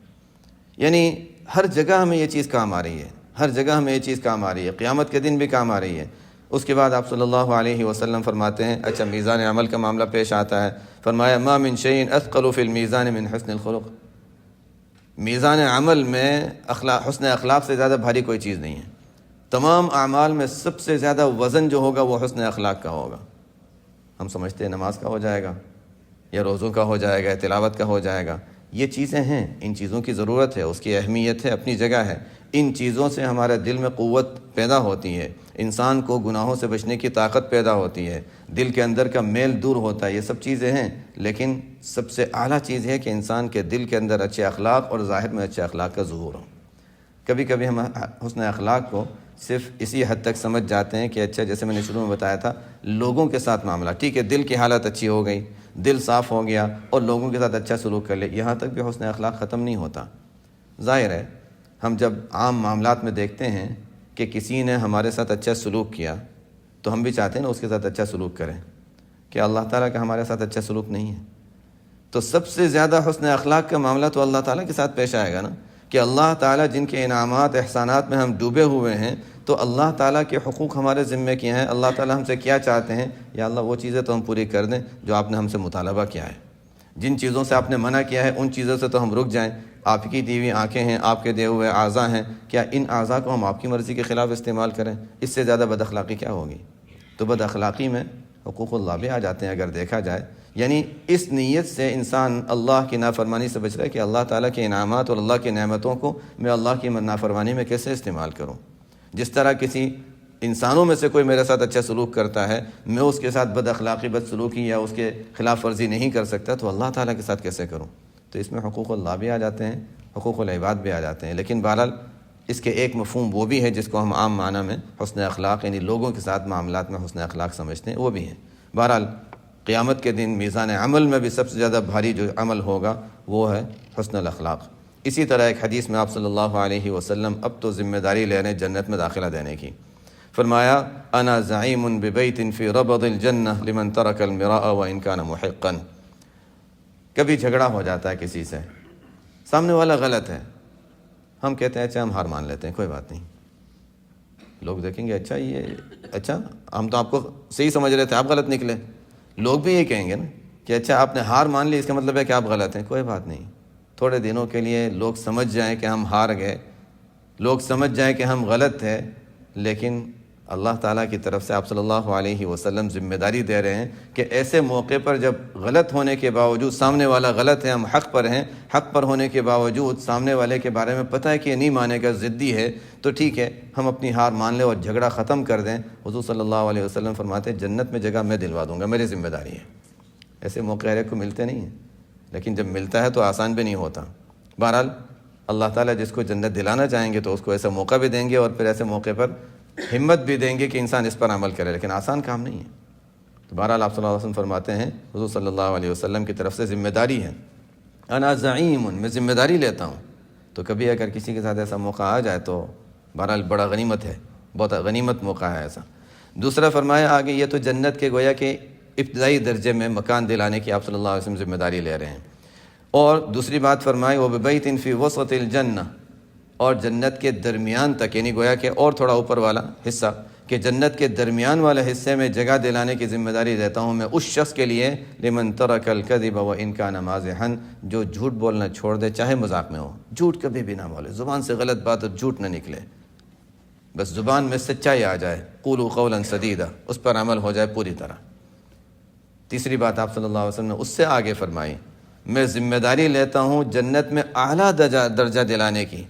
یعنی ہر جگہ ہمیں یہ چیز کام آ رہی ہے، ہر جگہ ہمیں یہ چیز کام آ رہی ہے، قیامت کے دن بھی کام آ رہی ہے۔ اس کے بعد آپ صلی اللہ علیہ وسلم فرماتے ہیں، اچھا میزان عمل کا معاملہ پیش آتا ہے، فرمایا ما من شیء اثقل فی المیزان من حسن الخلق، میزان عمل میں حسن اخلاق سے زیادہ بھاری کوئی چیز نہیں ہے۔ تمام اعمال میں سب سے زیادہ وزن جو ہوگا وہ حسن اخلاق کا ہوگا۔ ہم سمجھتے ہیں نماز کا ہو جائے گا یا روزوں کا ہو جائے گا، تلاوت کا ہو جائے گا، یہ چیزیں ہیں، ان چیزوں کی ضرورت ہے، اس کی اہمیت ہے، اپنی جگہ ہے۔ ان چیزوں سے ہمارے دل میں قوت پیدا ہوتی ہے، انسان کو گناہوں سے بچنے کی طاقت پیدا ہوتی ہے، دل کے اندر کا میل دور ہوتا ہے، یہ سب چیزیں ہیں۔ لیکن سب سے اعلیٰ چیز ہے کہ انسان کے دل کے اندر اچھے اخلاق اور ظاہر میں اچھے اخلاق کا ظہور ہو۔ کبھی کبھی ہم حسن اخلاق کو صرف اسی حد تک سمجھ جاتے ہیں کہ اچھا جیسے میں نے شروع میں بتایا تھا، لوگوں کے ساتھ معاملہ ٹھیک ہے، دل کی حالت اچھی ہو گئی، دل صاف ہو گیا اور لوگوں کے ساتھ اچھا سلوک کر لے، یہاں تک بھی حسن اخلاق ختم نہیں ہوتا۔ ظاہر ہے ہم جب عام معاملات میں دیکھتے ہیں کہ کسی نے ہمارے ساتھ اچھا سلوک کیا تو ہم بھی چاہتے ہیں نا اس کے ساتھ اچھا سلوک کریں. کہ اللہ تعالیٰ کا ہمارے ساتھ اچھا سلوک نہیں ہے تو سب سے زیادہ حسن اخلاق کا معاملہ تو اللہ تعالیٰ کے ساتھ پیش آئے گا نا. کہ اللہ تعالیٰ جن کے انعامات احسانات میں ہم ڈوبے ہوئے ہیں تو اللہ تعالیٰ کے حقوق ہمارے ذمے کیا ہیں. اللہ تعالیٰ ہم سے کیا چاہتے ہیں؟ یا اللہ وہ چیزیں تو ہم پوری کر دیں جو آپ نے ہم سے مطالبہ کیا ہے. جن چیزوں سے آپ نے منع کیا ہے ان چیزوں سے تو ہم رک جائیں. آپ کی دی ہوئی آنکھیں ہیں, آپ کے دیے ہوئے اعضاء ہیں, کیا ان اعضاء کو ہم آپ کی مرضی کے خلاف استعمال کریں؟ اس سے زیادہ بد اخلاقی کیا ہوگی؟ تو بد اخلاقی میں حقوق اللہ بھی آ جاتے ہیں اگر دیکھا جائے. یعنی اس نیت سے انسان اللہ کی نافرمانی سے بچ رہا ہے کہ اللہ تعالیٰ کے انعامات اور اللہ کی نعمتوں کو میں اللہ کی نافرمانی میں کیسے استعمال کروں. جس طرح کسی انسانوں میں سے کوئی میرے ساتھ اچھا سلوک کرتا ہے, میں اس کے ساتھ بد اخلاقی بد سلوکی یا اس کے خلاف ورزی نہیں کر سکتا, تو اللہ تعالیٰ کے ساتھ کیسے کروں؟ تو اس میں حقوق اللہ بھی آ جاتے ہیں, حقوق العباد بھی آ جاتے ہیں. لیکن بہرحال اس کے ایک مفہوم وہ بھی ہے جس کو ہم عام معنی میں حسن اخلاق یعنی لوگوں کے ساتھ معاملات میں حسن اخلاق سمجھتے ہیں, وہ بھی ہیں. بہرحال قیامت کے دن میزان عمل میں بھی سب سے زیادہ بھاری جو عمل ہوگا وہ ہے حسن الاخلاق. اسی طرح ایک حدیث میں آپ صلی اللہ علیہ وسلم اب تو ذمہ داری لے رہے ہیں جنت میں داخلہ دینے کی. فرمایا انا زعیم ببیت فی ربض الجنہ لمن ترک المراء وان کان محقا. کبھی جھگڑا ہو جاتا ہے کسی سے, سامنے والا غلط ہے, ہم کہتے ہیں اچھا ہم ہار مان لیتے ہیں, کوئی بات نہیں. لوگ دیکھیں گے اچھا ہم تو آپ کو صحیح سمجھ رہے تھے, آپ غلط نکلے. لوگ بھی یہ کہیں گے نا کہ اچھا آپ نے ہار مان لی, اس کا مطلب ہے کہ آپ غلط ہیں. کوئی بات نہیں, تھوڑے دنوں کے لیے لوگ سمجھ جائیں کہ ہم ہار گئے, لوگ سمجھ جائیں کہ ہم غلط تھے, لیکن اللہ تعالیٰ کی طرف سے آپ صلی اللہ علیہ وسلم ذمہ داری دے رہے ہیں کہ ایسے موقع پر جب غلط ہونے کے باوجود سامنے والا غلط ہے, ہم حق پر ہیں, حق پر ہونے کے باوجود سامنے والے کے بارے میں پتہ ہے کہ یہ نہیں مانے گا, ضدی ہے, تو ٹھیک ہے ہم اپنی ہار مان لیں اور جھگڑا ختم کر دیں. حضور صلی اللہ علیہ وسلم فرماتے ہیں جنت میں جگہ میں دلوا دوں گا, میری ذمہ داری ہے. ایسے موقع ہر ایک کو ملتے نہیں ہیں, لیکن جب ملتا ہے تو آسان بھی نہیں ہوتا. بہرحال اللہ تعالیٰ جس کو جنت دلانا چاہیں گے تو اس کو ایسا موقع بھی دیں گے اور پھر ایسے موقع پر ہمت بھی دیں گے کہ انسان اس پر عمل کرے, لیکن آسان کام نہیں ہے. تو بہرحال آپ صلی اللہ علیہ وسلم فرماتے ہیں حضور صلی اللہ علیہ وسلم کی طرف سے ذمہ داری ہے, انا زعیم, میں ذمہ داری لیتا ہوں. تو کبھی اگر کسی کے ساتھ ایسا موقع آ جائے تو بہرحال بڑا غنیمت ہے, بہت غنیمت موقع ہے ایسا. دوسرا فرمایا آگے یہ تو جنت کے گویا کہ ابتدائی درجے میں مکان دلانے کی آپ صلی اللہ علیہ وسلم ذمہ داری لے رہے ہیں. اور دوسری بات فرمائی وبیت فی وسط الجنہ, اور جنت کے درمیان تک یعنی گویا کہ اور تھوڑا اوپر والا حصہ کہ جنت کے درمیان والے حصے میں جگہ دلانے کی ذمہ داری دیتا ہوں میں اس شخص کے لیے لمن ترک الکذب وان کان مازحا, جو جھوٹ بولنا چھوڑ دے چاہے مذاق میں ہو. جھوٹ کبھی بھی نہ بولے, زبان سے غلط بات اور جھوٹ نہ نکلے, بس زبان میں سچائی آ جائے. قولوا قولا سدیدا, اس پر عمل ہو جائے پوری طرح. تیسری بات آپ صلی اللہ علیہ وسلم نے اس سے آگے فرمائی, میں ذمہ داری لیتا ہوں جنت میں اعلیٰ درجہ دلانے کی.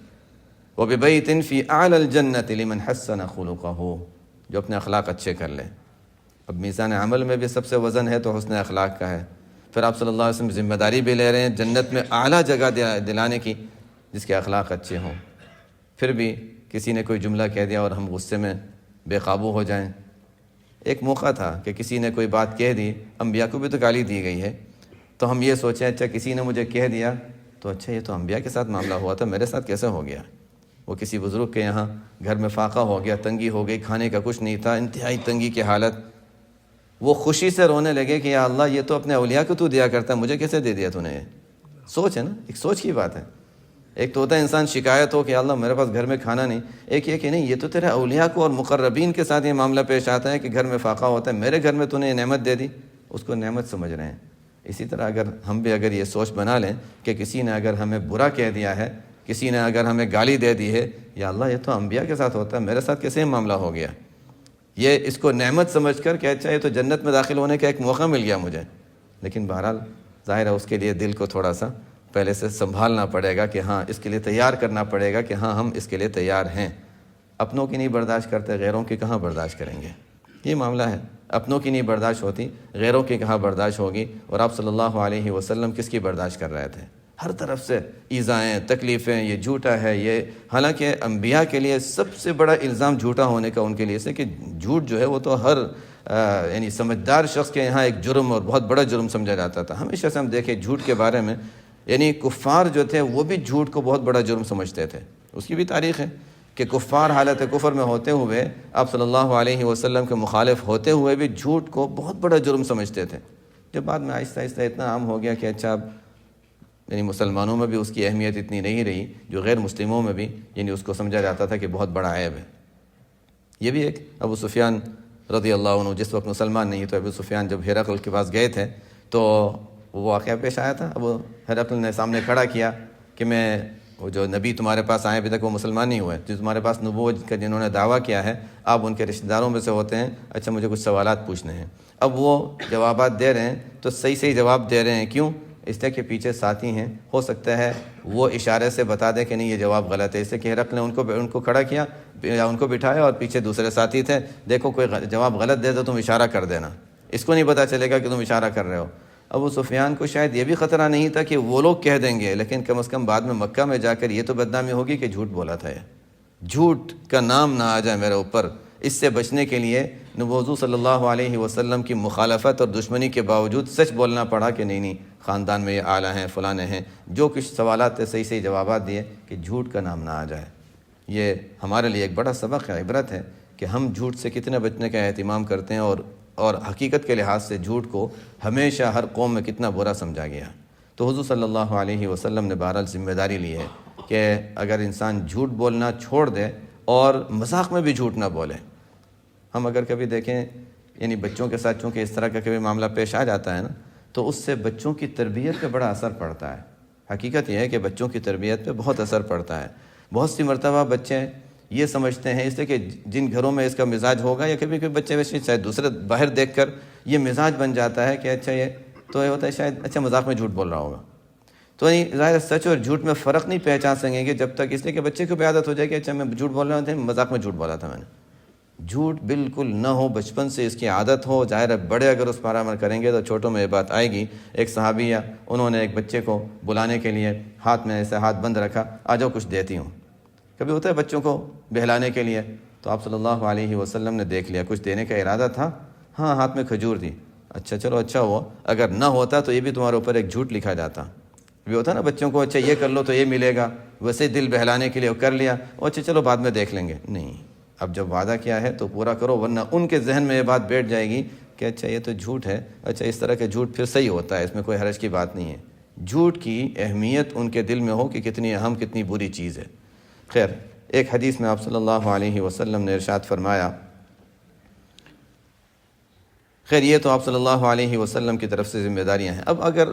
وببیت فی اعلی الجنۃ لمن حسن خلقہ, جو اپنے اخلاق اچھے کر لے. اب میزان عمل میں بھی سب سے وزن ہے تو حسن اخلاق کا ہے. پھر آپ صلی اللہ علیہ وسلم ذمہ داری بھی لے رہے ہیں جنت میں اعلیٰ جگہ دلانے کی جس کے اخلاق اچھے ہوں. پھر بھی کسی نے کوئی جملہ کہہ دیا اور ہم غصے میں بے قابو ہو جائیں. ایک موقع تھا کہ کسی نے کوئی بات کہہ دی, انبیاء کو بھی تو گالی دی گئی ہے, تو ہم یہ سوچیں اچھا کسی نے مجھے کہہ دیا تو اچھا یہ تو انبیاء کے ساتھ معاملہ ہوا تھا, میرے ساتھ کیسے ہو گیا؟ وہ کسی بزرگ کے یہاں گھر میں فاقہ ہو گیا, تنگی ہو گئی, کھانے کا کچھ نہیں تھا, انتہائی تنگی کی حالت. وہ خوشی سے رونے لگے کہ یا اللہ یہ تو اپنے اولیاء کو تو دیا کرتا ہے, مجھے کیسے دے دیا تو نے؟ سوچ ہے نا, ایک سوچ کی بات ہے. ایک تو ہوتا ہے انسان شکایت ہو کہ اللہ میرے پاس گھر میں کھانا نہیں, ایک یہ کہ نہیں یہ تو تیرے اولیاء کو اور مقربین کے ساتھ یہ معاملہ پیش آتا ہے کہ گھر میں فاقہ ہوتا ہے, میرے گھر میں تو نے یہ نعمت دے دی, اس کو نعمت سمجھ رہے ہیں. اسی طرح اگر ہم بھی اگر یہ سوچ بنا لیں کہ کسی نے اگر ہمیں برا کہہ دیا ہے, کسی نے اگر ہمیں گالی دے دی ہے, یا اللہ یہ تو انبیاء کے ساتھ ہوتا ہے, میرے ساتھ کیسے معاملہ ہو گیا, یہ اس کو نعمت سمجھ کر کہ اچھا یہ تو جنت میں داخل ہونے کا ایک موقع مل گیا مجھے. لیکن بہرحال ظاہر ہے اس کے لیے دل کو تھوڑا سا پہلے سے سنبھالنا پڑے گا کہ ہاں اس کے لیے تیار کرنا پڑے گا کہ ہاں ہم اس کے لیے تیار ہیں. اپنوں کی نہیں برداشت کرتے, غیروں کی کہاں برداشت کریں گے, یہ معاملہ ہے. اپنوں کی نہیں برداشت ہوتی, غیروں کی کہاں برداشت ہوگی. اور آپ صلی اللہ علیہ وسلم کس کی برداشت کر رہے تھے؟ ہر طرف سے ایذائیں, تکلیفیں, یہ جھوٹا ہے یہ. حالانکہ انبیاء کے لیے سب سے بڑا الزام جھوٹا ہونے کا ان کے لیے سے کہ جھوٹ جو ہے وہ تو ہر یعنی سمجھدار شخص کے یہاں ایک جرم اور بہت بڑا جرم سمجھا جاتا تھا. ہمیشہ سے ہم دیکھیں جھوٹ کے بارے میں, یعنی کفار جو تھے وہ بھی جھوٹ کو بہت بڑا جرم سمجھتے تھے. اس کی بھی تاریخ ہے کہ کفار حالت کفر میں ہوتے ہوئے آپ صلی اللہ علیہ وسلم کے مخالف ہوتے ہوئے بھی جھوٹ کو بہت بڑا جرم سمجھتے تھے، جب بعد میں آہستہ آہستہ اتنا عام ہو گیا کہ اچھا اب یعنی مسلمانوں میں بھی اس کی اہمیت اتنی نہیں رہی، جو غیر مسلموں میں بھی یعنی اس کو سمجھا جاتا تھا کہ بہت بڑا عیب ہے۔ یہ بھی ایک ابو سفیان رضی اللہ عنہ جس وقت مسلمان نہیں تو ابو سفیان جب ہرقل کے پاس گئے تھے تو وہ واقعہ پیش آیا تھا، ابو ہرقل نے سامنے کھڑا کیا کہ میں وہ جو نبی تمہارے پاس آئے ابھی تک وہ مسلمان نہیں ہوئے، جو تمہارے پاس نبوت کا جنہوں نے دعویٰ کیا ہے آپ ان کے رشتہ داروں میں سے ہوتے ہیں، اچھا مجھے کچھ سوالات پوچھنے ہیں۔ اب وہ جوابات دے رہے ہیں تو صحیح جواب دے رہے ہیں، کیوں؟ اس لیے کہ پیچھے ساتھی ہیں، ہو سکتا ہے وہ اشارے سے بتا دے کہ نہیں یہ جواب غلط ہے، اس لیے کہ ہرقل نے ان کو کھڑا کیا یا ان کو بٹھایا اور پیچھے دوسرے ساتھی تھے، دیکھو کوئی جواب غلط دے تو تم اشارہ کر دینا، اس کو نہیں پتہ چلے گا کہ تم اشارہ کر رہے ہو۔ ابو سفیان کو شاید یہ بھی خطرہ نہیں تھا کہ وہ لوگ کہہ دیں گے، لیکن کم از کم بعد میں مکہ میں جا کر یہ تو بدنامی ہوگی کہ جھوٹ بولا تھا، یہ جھوٹ کا نام نہ آ جائے میرے اوپر۔ اس سے بچنے کے لیے حضور صلی اللہ علیہ وسلم کی مخالفت اور دشمنی کے باوجود سچ بولنا پڑا کہ نہیں خاندان میں یہ اعلیٰ ہیں فلانے ہیں، جو کچھ سوالات تھے صحیح جوابات دیے کہ جھوٹ کا نام نہ آ جائے۔ یہ ہمارے لیے ایک بڑا سبق ہے، عبرت ہے کہ ہم جھوٹ سے کتنے بچنے کا اہتمام کرتے ہیں، اور حقیقت کے لحاظ سے جھوٹ کو ہمیشہ ہر قوم میں کتنا برا سمجھا گیا۔ تو حضور صلی اللہ علیہ وسلم نے بہرحال ذمہ داری لی ہے کہ اگر انسان جھوٹ بولنا چھوڑ دے اور مذاق میں بھی جھوٹ نہ بولے۔ ہم اگر کبھی دیکھیں یعنی بچوں کے ساتھ چونکہ اس طرح کا کبھی معاملہ پیش آ جاتا ہے نا تو اس سے بچوں کی تربیت پہ بڑا اثر پڑتا ہے۔ حقیقت یہ ہے کہ بچوں کی تربیت پہ بہت اثر پڑتا ہے۔ بہت سی مرتبہ بچے یہ سمجھتے ہیں اس لیے کہ جن گھروں میں اس کا مزاج ہوگا یا کبھی کبھی بچے ویسے شاید دوسرے باہر دیکھ کر یہ مزاج بن جاتا ہے کہ اچھا یہ تو یہ ہوتا ہے شاید اچھا مذاق میں جھوٹ بول رہا ہوگا، تو نہیں ظاہر سچ اور جھوٹ میں فرق نہیں پہچان سکیں گے جب تک، اس لیے کہ بچے کو بھی عادت ہو جائے کہ اچھا میں جھوٹ بول رہا تھا، مذاق میں جھوٹ بولا تھا میں نے۔ جھوٹ بالکل نہ ہو، بچپن سے اس کی عادت ہو، ظاہر ہے بڑے اگر اس پر عمل کریں گے تو چھوٹوں میں یہ بات آئے گی۔ ایک صحابیہ انہوں نے ایک بچے کو بلانے کے لیے ہاتھ میں ایسے ہاتھ بند رکھا، آ جاؤ کچھ دیتی ہوں۔ کبھی ہوتا ہے بچوں کو بہلانے کے لیے، تو آپ صلی اللہ علیہ وسلم نے دیکھ لیا کچھ دینے کا ارادہ تھا، ہاں ہاتھ میں کھجور دی، اچھا چلو اچھا ہوا، اگر نہ ہوتا تو یہ بھی تمہارے اوپر ایک جھوٹ لکھا جاتا۔ بھی ہوتا نا بچوں کو اچھا یہ کر لو تو یہ ملے گا، ویسے دل بہلانے کے لیے کر لیا، اچھا چلو بعد میں دیکھ لیں گے، نہیں، اب جب وعدہ کیا ہے تو پورا کرو، ورنہ ان کے ذہن میں یہ بات بیٹھ جائے گی کہ اچھا یہ تو جھوٹ ہے، اچھا اس طرح کا جھوٹ پھر صحیح ہوتا ہے، اس میں کوئی حرج کی بات نہیں ہے۔ جھوٹ کی اہمیت ان کے دل میں ہو کہ کتنی اہم کتنی بری چیز ہے۔ خیر ایک حدیث میں آپ صلی اللہ علیہ وسلم نے ارشاد فرمایا، خیر یہ تو آپ صلی اللہ علیہ وسلم کی طرف سے ذمہ داریاں ہیں۔ اب اگر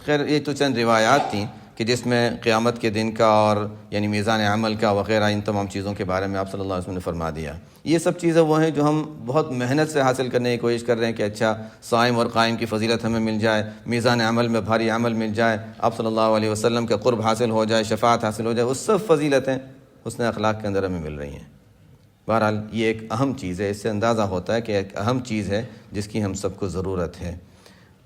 خیر یہ تو چند روایات تھیں کہ جس میں قیامت کے دن کا اور یعنی میزان عمل کا وغیرہ ان تمام چیزوں کے بارے میں آپ صلی اللہ علیہ وسلم نے فرما دیا۔ یہ سب چیزیں وہ ہیں جو ہم بہت محنت سے حاصل کرنے کی کوشش کر رہے ہیں کہ اچھا صائم اور قائم کی فضیلت ہمیں مل جائے، میزان عمل میں بھاری عمل مل جائے، آپ صلی اللہ علیہ وسلم کا قرب حاصل ہو جائے، شفاعت حاصل ہو جائے، وہ سب فضیلتیں حسن اخلاق کے اندر ہمیں مل رہی ہیں۔ بہرحال یہ ایک اہم چیز ہے، اس سے اندازہ ہوتا ہے کہ ایک اہم چیز ہے جس کی ہم سب کو ضرورت ہے۔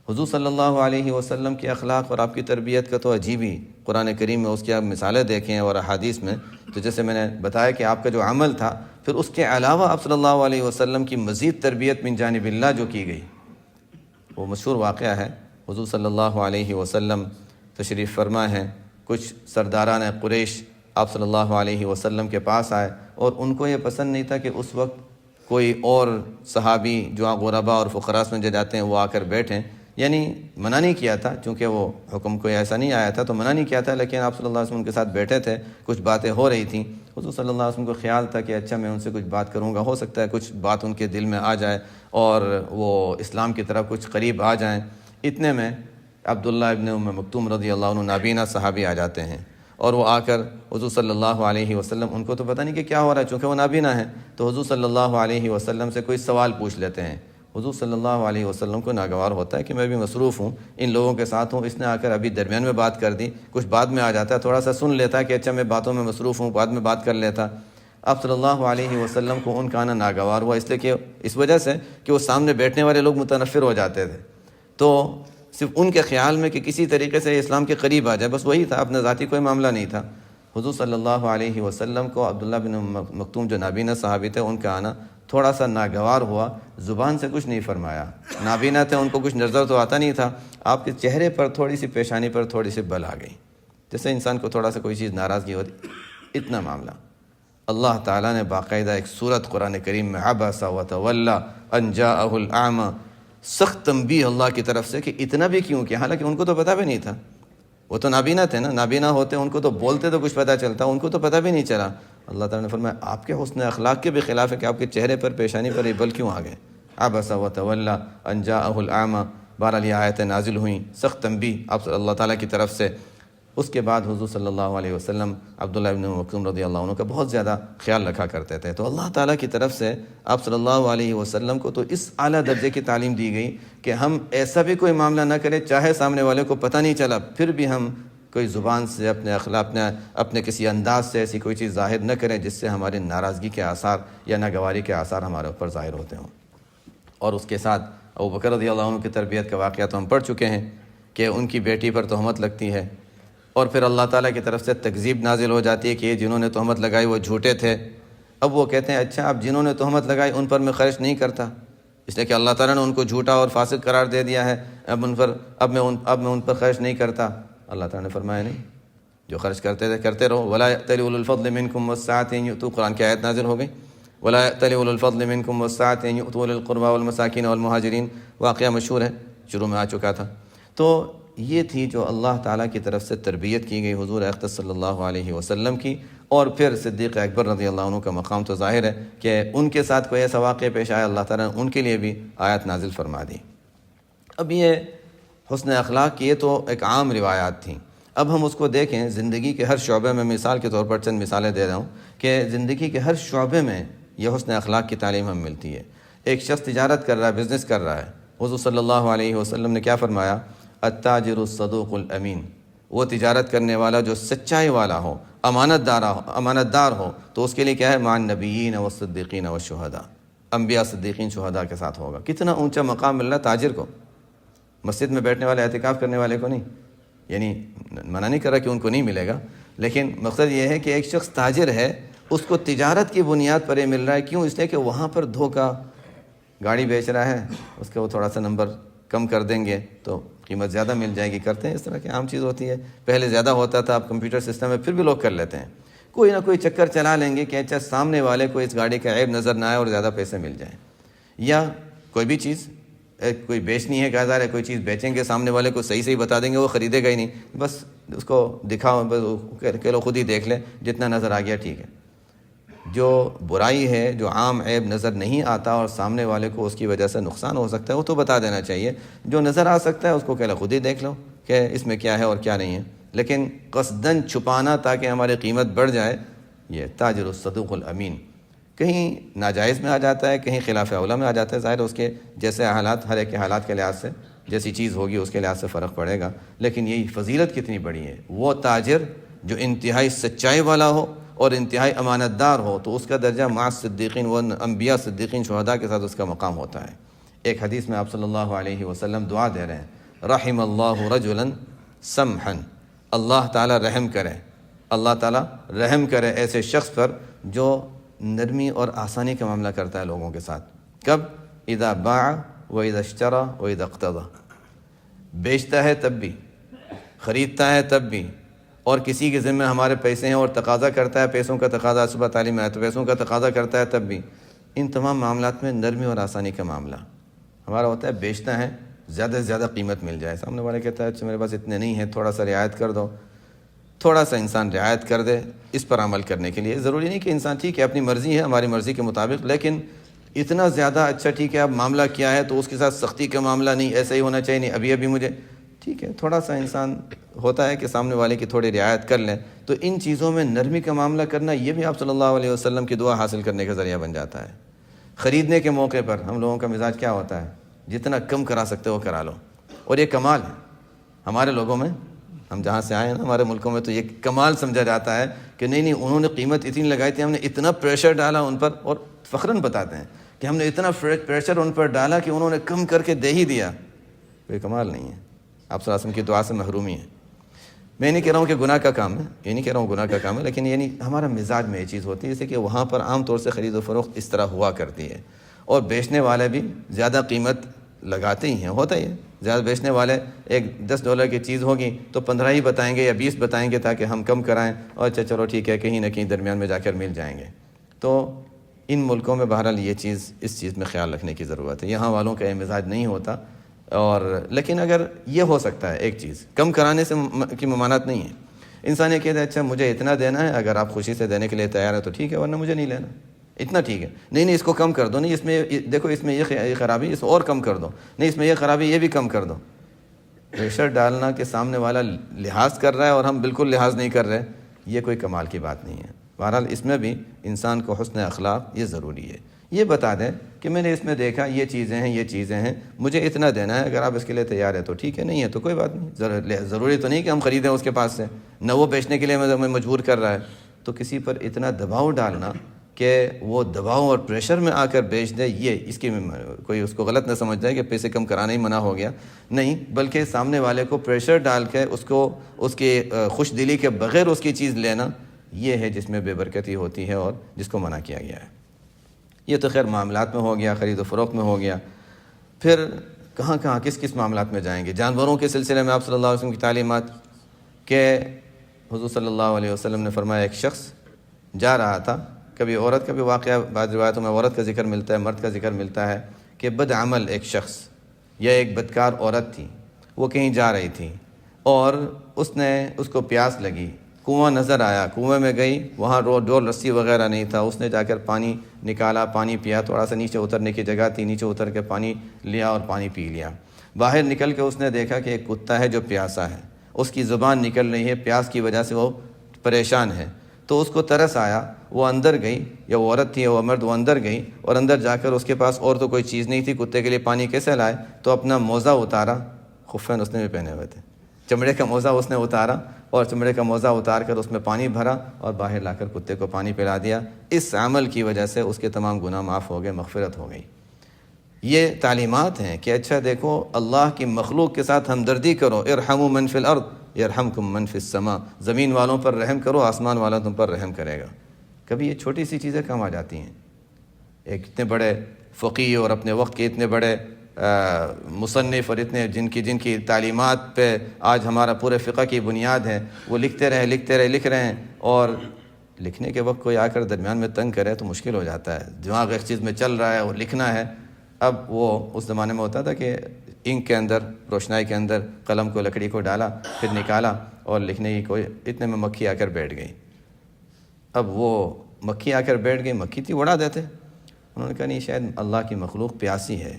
حضور صلی اللہ علیہ وسلم کے اخلاق اور آپ کی تربیت کا تو عجیب ہی، قرآن کریم میں اس کی آپ مثالیں دیکھیں اور احادیث میں، تو جیسے میں نے بتایا کہ آپ کا جو عمل تھا، پھر اس کے علاوہ آپ صلی اللہ علیہ وسلم کی مزید تربیت من جانب اللہ جو کی گئی، وہ مشہور واقعہ ہے۔ حضور صلی اللہ علیہ وسلم تشریف فرما ہیں، کچھ سرداران قریش آپ صلی اللہ علیہ وسلم کے پاس آئے اور ان کو یہ پسند نہیں تھا کہ اس وقت کوئی اور صحابی جو غربا اور فقراء میں جاتے ہیں وہ آ کر بیٹھیں، یعنی منع نہیں کیا تھا، چونکہ وہ حکم کوئی ایسا نہیں آیا تھا تو منع نہیں کیا تھا، لیکن آپ صلی اللہ علیہ وسلم کے ساتھ بیٹھے تھے، کچھ باتیں ہو رہی تھیں۔ حضور صلی اللہ علیہ وسلم کو خیال تھا کہ اچھا میں ان سے کچھ بات کروں گا، ہو سکتا ہے کچھ بات ان کے دل میں آ جائے اور وہ اسلام کی طرف کچھ قریب آ جائیں۔ اتنے میں عبداللہ ابن ام مکتوم رضی اللہ عنہ نابینا صحابی آ جاتے ہیں اور وہ آ کر حضور صلی اللہ علیہ وسلم، ان کو تو پتہ نہیں کہ کیا ہو رہا ہے چونکہ وہ نابینا ہیں، تو حضور صلی اللہ علیہ وسلم سے کوئی سوال پوچھ لیتے ہیں۔ حضور صلی اللہ علیہ وسلم کو ناگوار ہوتا ہے کہ میں بھی مصروف ہوں، ان لوگوں کے ساتھ ہوں، اس نے آ کر ابھی درمیان میں بات کر دی، کچھ بعد میں آ جاتا ہے، تھوڑا سا سن لیتا ہے کہ اچھا میں باتوں میں مصروف ہوں، بعد میں بات کر لیتا۔ آپ صلی اللہ علیہ وسلم کو ان کا آنا ناگوار ہوا، اس لیے کہ اس وجہ سے کہ وہ سامنے بیٹھنے والے لوگ متنفر ہو جاتے تھے، تو صرف ان کے خیال میں کہ کسی طریقے سے اسلام کے قریب آ جائے، بس وہی تھا، اپنا ذاتی کوئی معاملہ نہیں تھا۔ حضور صلی اللہ علیہ وسلم کو عبداللہ بن مکتوم جو نابینا صحابی تھے، ان کا آنا تھوڑا سا ناگوار ہوا، زبان سے کچھ نہیں فرمایا، نابینا تھے، ان کو کچھ نظر تو آتا نہیں تھا، آپ کے چہرے پر تھوڑی سی پیشانی پر تھوڑی سی بل آ گئی، جیسے انسان کو تھوڑا سا کوئی چیز ناراضگی ہوتی، اتنا معاملہ اللہ تعالیٰ نے باقاعدہ ایک سورت قرآن کریم میں عبس وتولی ان جاءہ الاعمی، سخت تنبیہ اللہ کی طرف سے کہ اتنا بھی کیوں کیا، حالانکہ ان کو تو پتہ بھی نہیں تھا، وہ تو نابینا تھے نا، نابینا ہوتے ان کو تو بولتے تو کچھ پتہ چلتا، ان کو تو پتہ بھی نہیں چلا۔ اللہ تعالیٰ نے فرمایا آپ کے حسن اخلاق کے بھی خلاف ہے کہ آپ کے چہرے پر پیشانی پر یہ بل کیوں آ گئے۔ عبس وتولی ان جاءہ الاعمی، بہرحال یہ آیتیں نازل ہوئیں، سخت تنبیہ آپ اللہ تعالیٰ کی طرف سے۔ اس کے بعد حضور صلی اللہ علیہ وسلم عبداللہ ابن مکتوم رضی اللہ عنہ کا بہت زیادہ خیال رکھا کرتے تھے، تو اللہ تعالیٰ کی طرف سے آپ صلی اللہ علیہ وسلم کو تو اس اعلیٰ درجے کی تعلیم دی گئی کہ ہم ایسا بھی کوئی معاملہ نہ کریں چاہے سامنے والے کو پتہ نہیں چلا، پھر بھی ہم کوئی زبان سے اپنے اخلاق اپنے کسی انداز سے ایسی کوئی چیز ظاہر نہ کریں جس سے ہماری ناراضگی کے آثار یا ناگواری کے آثار ہمارے اوپر ظاہر ہوتے ہوں۔ اور اس کے ساتھ ابوبکر رضی اللہ عنہ کی تربیت کا واقعہ تو ہم پڑھ چکے ہیں کہ ان کی بیٹی پر تہمت لگتی ہے اور پھر اللہ تعالیٰ کی طرف سے تکذیب نازل ہو جاتی ہے کہ یہ جنہوں نے تہمت لگائی وہ جھوٹے تھے۔ اب وہ کہتے ہیں اچھا اب جنہوں نے تہمت لگائی ان پر میں خرچ نہیں کرتا، اس لیے کہ اللہ تعالیٰ نے ان کو جھوٹا اور فاسق قرار دے دیا ہے، اب میں ان پر خرچ نہیں کرتا۔ اللہ تعالیٰ نے فرمایا نہیں، جو خرچ کرتے تھے کرتے رہو۔ ولا یأتل اولو الفضل منکم والسعة ان یؤتوا، قرآن کی آیت نازل ہو گئی، ولا یأتل اولو الفضل منکم والسعة ان یؤتوا اولي القربى والمساکین والمہاجرین، واقعہ مشہور ہے، شروع میں آ چکا تھا۔ تو یہ تھی جو اللہ تعالیٰ کی طرف سے تربیت کی گئی حضور اقدس صلی اللہ علیہ وسلم کی۔ اور پھر صدیق اکبر رضی اللہ عنہ کا مقام تو ظاہر ہے کہ ان کے ساتھ کوئی ایسا واقعہ پیش آیا اللہ تعالیٰ نے ان کے لیے بھی آیت نازل فرما دی۔ اب یہ حسن اخلاق کی یہ تو ایک عام روایات تھیں، اب ہم اس کو دیکھیں زندگی کے ہر شعبے میں۔ مثال کے طور پر چند مثالیں دے رہا ہوں کہ زندگی کے ہر شعبے میں یہ حسن اخلاق کی تعلیم ہم ملتی ہے۔ ایک شخص تجارت کر رہا ہے، بزنس کر رہا ہے، حضور صلی اللہ علیہ وسلم نے کیا فرمایا؟ التاجر الصدوق الامین، وہ تجارت کرنے والا جو سچائی والا ہو، امانت دار ہو، تو اس کے لیے کیا ہے؟ مع النبیین والصدیقین والشہداء، انبیاء صدیقین شہداء کے ساتھ ہوگا۔ کتنا اونچا مقام مل رہا ہے تاجر کو، مسجد میں بیٹھنے والے اعتکاف کرنے والے کو نہیں، یعنی منع نہیں کر رہا کہ ان کو نہیں ملے گا، لیکن مقصد یہ ہے کہ ایک شخص تاجر ہے، اس کو تجارت کی بنیاد پر یہ مل رہا ہے، کیوں؟ اس لیے کہ وہاں پر دھوکہ، گاڑی بیچ رہا ہے اس کے وہ تھوڑا سا نمبر کم کر دیں گے تو قیمت زیادہ مل جائے گی، کرتے ہیں، اس طرح کی عام چیز ہوتی ہے۔ پہلے زیادہ ہوتا تھا، اب کمپیوٹر سسٹم میں پھر بھی لوگ کر لیتے ہیں، کوئی نہ کوئی چکر چلا لیں گے کہ اچھا سامنے والے کو اس گاڑی کا عیب نظر نہ آئے اور زیادہ پیسے مل جائیں۔ یا کوئی بھی چیز کوئی بیچنی ہے، کہا ہے کوئی چیز بیچیں گے، سامنے والے کو صحیح بتا دیں گے، وہ خریدے گا ہی نہیں، بس اس کو دکھاؤ، بس کہ لو خود ہی دیکھ لیں، جتنا نظر آ گیا ٹھیک ہے۔ جو برائی ہے، جو عام عیب نظر نہیں آتا اور سامنے والے کو اس کی وجہ سے نقصان ہو سکتا ہے، وہ تو بتا دینا چاہیے۔ جو نظر آ سکتا ہے اس کو کہ لو خود ہی دیکھ لو کہ اس میں کیا ہے اور کیا نہیں ہے، لیکن قصداً چھپانا تاکہ ہماری قیمت بڑھ جائے، یہ تاجر الصدوق الامین کہیں ناجائز میں آ جاتا ہے، کہیں خلاف اولیٰ میں آ جاتا ہے۔ ظاہر اس کے جیسے حالات، ہر ایک کے حالات کے لحاظ سے جیسی چیز ہوگی اس کے لحاظ سے فرق پڑے گا، لیکن یہی فضیلت کتنی بڑی ہے۔ وہ تاجر جو انتہائی سچائی والا ہو اور انتہائی امانت دار ہو تو اس کا درجہ مع الصدیقین و انبیاء صدیقین شہداء کے ساتھ اس کا مقام ہوتا ہے۔ ایک حدیث میں آپ صلی اللہ علیہ وسلم دعا دے رہے ہیں، رحم اللہ رجلا سمحا، اللہ تعالیٰ رحم کرے، اللہ تعالیٰ رحم کرے ایسے شخص پر جو نرمی اور آسانی کا معاملہ کرتا ہے لوگوں کے ساتھ۔ کب؟ اذا باع و اذا اشترى و اذا اقتضى، بیچتا ہے تب بھی، خریدتا ہے تب بھی، اور کسی کے ذمہ ہمارے پیسے ہیں اور تقاضا کرتا ہے، پیسوں کا تقاضا، صبح تعلیم میں آیا تو پیسوں کا تقاضا کرتا ہے تب بھی، ان تمام معاملات میں نرمی اور آسانی کا معاملہ ہمارا ہوتا ہے۔ بیچتا ہے زیادہ سے زیادہ قیمت مل جائے، سامنے والے کہتا ہے اچھا میرے پاس اتنے نہیں ہیں، تھوڑا سا رعایت کر دو، تھوڑا سا انسان رعایت کر دے اس پر عمل کرنے کے لیے۔ ضروری نہیں کہ انسان ٹھیک ہے اپنی مرضی ہے، ہماری مرضی کے مطابق، لیکن اتنا زیادہ اچھا ٹھیک ہے اب معاملہ کیا ہے تو اس کے ساتھ سختی کا معاملہ نہیں، ایسا ہی ہونا چاہیے، نہیں ابھی مجھے ٹھیک ہے، تھوڑا سا انسان ہوتا ہے کہ سامنے والے کی تھوڑی رعایت کر لیں، تو ان چیزوں میں نرمی کا معاملہ کرنا یہ بھی آپ صلی اللہ علیہ وسلم کی دعا حاصل کرنے کا ذریعہ بن جاتا ہے۔ خریدنے کے موقع پر ہم لوگوں کا مزاج کیا ہوتا ہے؟ جتنا کم کرا سکتے ہو کرا لو، اور یہ کمال ہے ہمارے لوگوں میں، ہم جہاں سے آئے ہیں نا ہمارے ملکوں میں تو یہ کمال سمجھا جاتا ہے کہ نہیں انہوں نے قیمت اتنی لگائی تھی، ہم نے اتنا پریشر ڈالا ان پر، اور فخراً بتاتے ہیں کہ ہم نے اتنا پریشر ان پر ڈالا کہ انہوں نے کم کر کے دے ہی دیا۔ یہ کمال نہیں ہے، آپ صلی اللہ علیہ وسلم کی دعا سے محرومی ہے۔ میں نہیں کہہ رہا ہوں کہ گناہ کا کام ہے، یہ نہیں کہہ رہا ہوں گناہ کا کام ہے، لیکن یعنی ہمارا مزاج میں یہ چیز ہوتی ہے، جیسے کہ وہاں پر عام طور سے خرید و فروخت اس طرح ہوا کرتی ہے، اور بیچنے والے بھی زیادہ قیمت لگاتے ہی ہیں، ہوتا ہی ہے۔ زیادہ بیچنے والے ایک $10 کی چیز ہوگی تو 15 ہی بتائیں گے یا 20 بتائیں گے تاکہ ہم کم کرائیں، اور اچھا چلو ٹھیک ہے، کہیں نہ کہیں درمیان میں جا کر مل جائیں گے۔ تو ان ملکوں میں بہرحال یہ چیز، اس چیز میں خیال رکھنے کی ضرورت ہے۔ یہاں والوں کا یہ مزاج نہیں ہوتا، اور لیکن اگر یہ ہو سکتا ہے ایک چیز، کم کرانے سے کی ممانعت نہیں ہے۔ انسان یہ کہتا ہے اچھا مجھے اتنا دینا ہے، اگر آپ خوشی سے دینے کے لیے تیار ہے تو ٹھیک ہے، ورنہ مجھے نہیں لینا، اتنا ٹھیک ہے۔ نہیں اس کو کم کر دو، نہیں اس میں دیکھو اس میں یہ خرابی، اس اور کم کر دو، نہیں اس میں یہ خرابی، یہ بھی کم کر دو۔ پریشر ڈالنا کہ سامنے والا لحاظ کر رہا ہے اور ہم بالکل لحاظ نہیں کر رہے، یہ کوئی کمال کی بات نہیں ہے۔ بہرحال اس میں بھی انسان کو حسن اخلاق یہ ضروری ہے۔ یہ بتا دیں کہ میں نے اس میں دیکھا یہ چیزیں ہیں، یہ چیزیں ہیں، مجھے اتنا دینا ہے، اگر آپ اس کے لیے تیار ہیں تو ٹھیک ہے، نہیں ہے تو کوئی بات نہیں۔ ضروری تو نہیں کہ ہم خریدیں اس کے پاس سے، نہ وہ بیچنے کے لیے ہمیں مجبور کر رہا ہے۔ تو کسی پر اتنا دباؤ ڈالنا کہ وہ دباؤ اور پریشر میں آ کر بیچ دے، یہ اس کی کوئی اس کو غلط نہ سمجھ جائے کہ پیسے کم کرانا ہی منع ہو گیا، نہیں، بلکہ سامنے والے کو پریشر ڈال کے اس کی خوش دلی کے بغیر اس کی چیز لینا، یہ ہے جس میں بے برکتی ہوتی ہے اور جس کو منع کیا گیا ہے۔ یہ تو خیر معاملات میں ہو گیا، خرید و فروخت میں ہو گیا۔ پھر کہاں کہاں کس معاملات میں جائیں گے؟ جانوروں کے سلسلے میں آپ صلی اللہ علیہ وسلم کی تعلیمات کہ حضور صلی اللہ علیہ وسلم نے فرمایا ایک شخص جا رہا تھا، کبھی عورت کا بھی واقعہ، بعض روایتوں میں عورت کا ذکر ملتا ہے، مرد کا ذکر ملتا ہے کہ بد عمل ایک شخص یا ایک بدکار عورت تھی، وہ کہیں جا رہی تھی اور اس کو پیاس لگی، کنواں نظر آیا، کنویں میں گئی، وہاں ڈول رسی وغیرہ نہیں تھا، اس نے جا کر پانی نکالا، پانی پیا، تھوڑا سا نیچے اترنے کی جگہ تھی، نیچے اتر کے پانی لیا اور پانی پی لیا۔ باہر نکل کے اس نے دیکھا کہ ایک کتا ہے جو پیاسا ہے، اس کی زبان نکل رہی ہے، پیاس کی وجہ سے وہ پریشان ہے۔ تو اس کو ترس آیا، وہ اندر گئی، یا وہ عورت تھی یا وہ مرد، وہ اندر گئی اور اندر جا کر اس کے پاس اور تو کوئی چیز نہیں تھی، کتے کے لیے پانی کیسے لائے؟ تو اپنا موزہ اتارا، خفین اس نے بھی پہنے ہوئے تھے، چمڑے کا موزہ اس نے اتارا اور چمڑے کا موزہ اتار کر اس میں پانی بھرا اور باہر لا کر کتے کو پانی پلا دیا۔ اس عمل کی وجہ سے اس کے تمام گناہ معاف ہو گئے، مغفرت ہو گئی۔ یہ تعلیمات ہیں کہ اچھا دیکھو، اللہ کی مخلوق کے ساتھ ہمدردی کرو، ارحموا من فی الارض یرحمکم من فی السماء، زمین والوں پر رحم کرو، آسمان والا تم پر رحم کرے گا۔ کبھی یہ چھوٹی سی چیزیں کام آ جاتی ہیں۔ ایک اتنے بڑے فقیہ اور اپنے وقت کے اتنے بڑے مصنف اور اتنے جن کی تعلیمات پہ آج ہمارا پورے فقہ کی بنیاد ہے، وہ لکھ رہے ہیں، اور لکھنے کے وقت کوئی آ کر درمیان میں تنگ کرے تو مشکل ہو جاتا ہے، دماغ ایک چیز میں چل رہا ہے اور لکھنا ہے۔ اب وہ اس زمانے میں ہوتا تھا کہ انک کے اندر، روشنائی کے اندر قلم کو، لکڑی کو ڈالا، پھر نکالا اور لکھنے کی کوئی، اتنے میں مکھی آ کر بیٹھ گئی۔ اب وہ مکھی آ کر بیٹھ گئی، مکھی تھی اڑا دیتے۔ انہوں نے کہا نہیں، شاید اللہ کی مخلوق پیاسی ہے،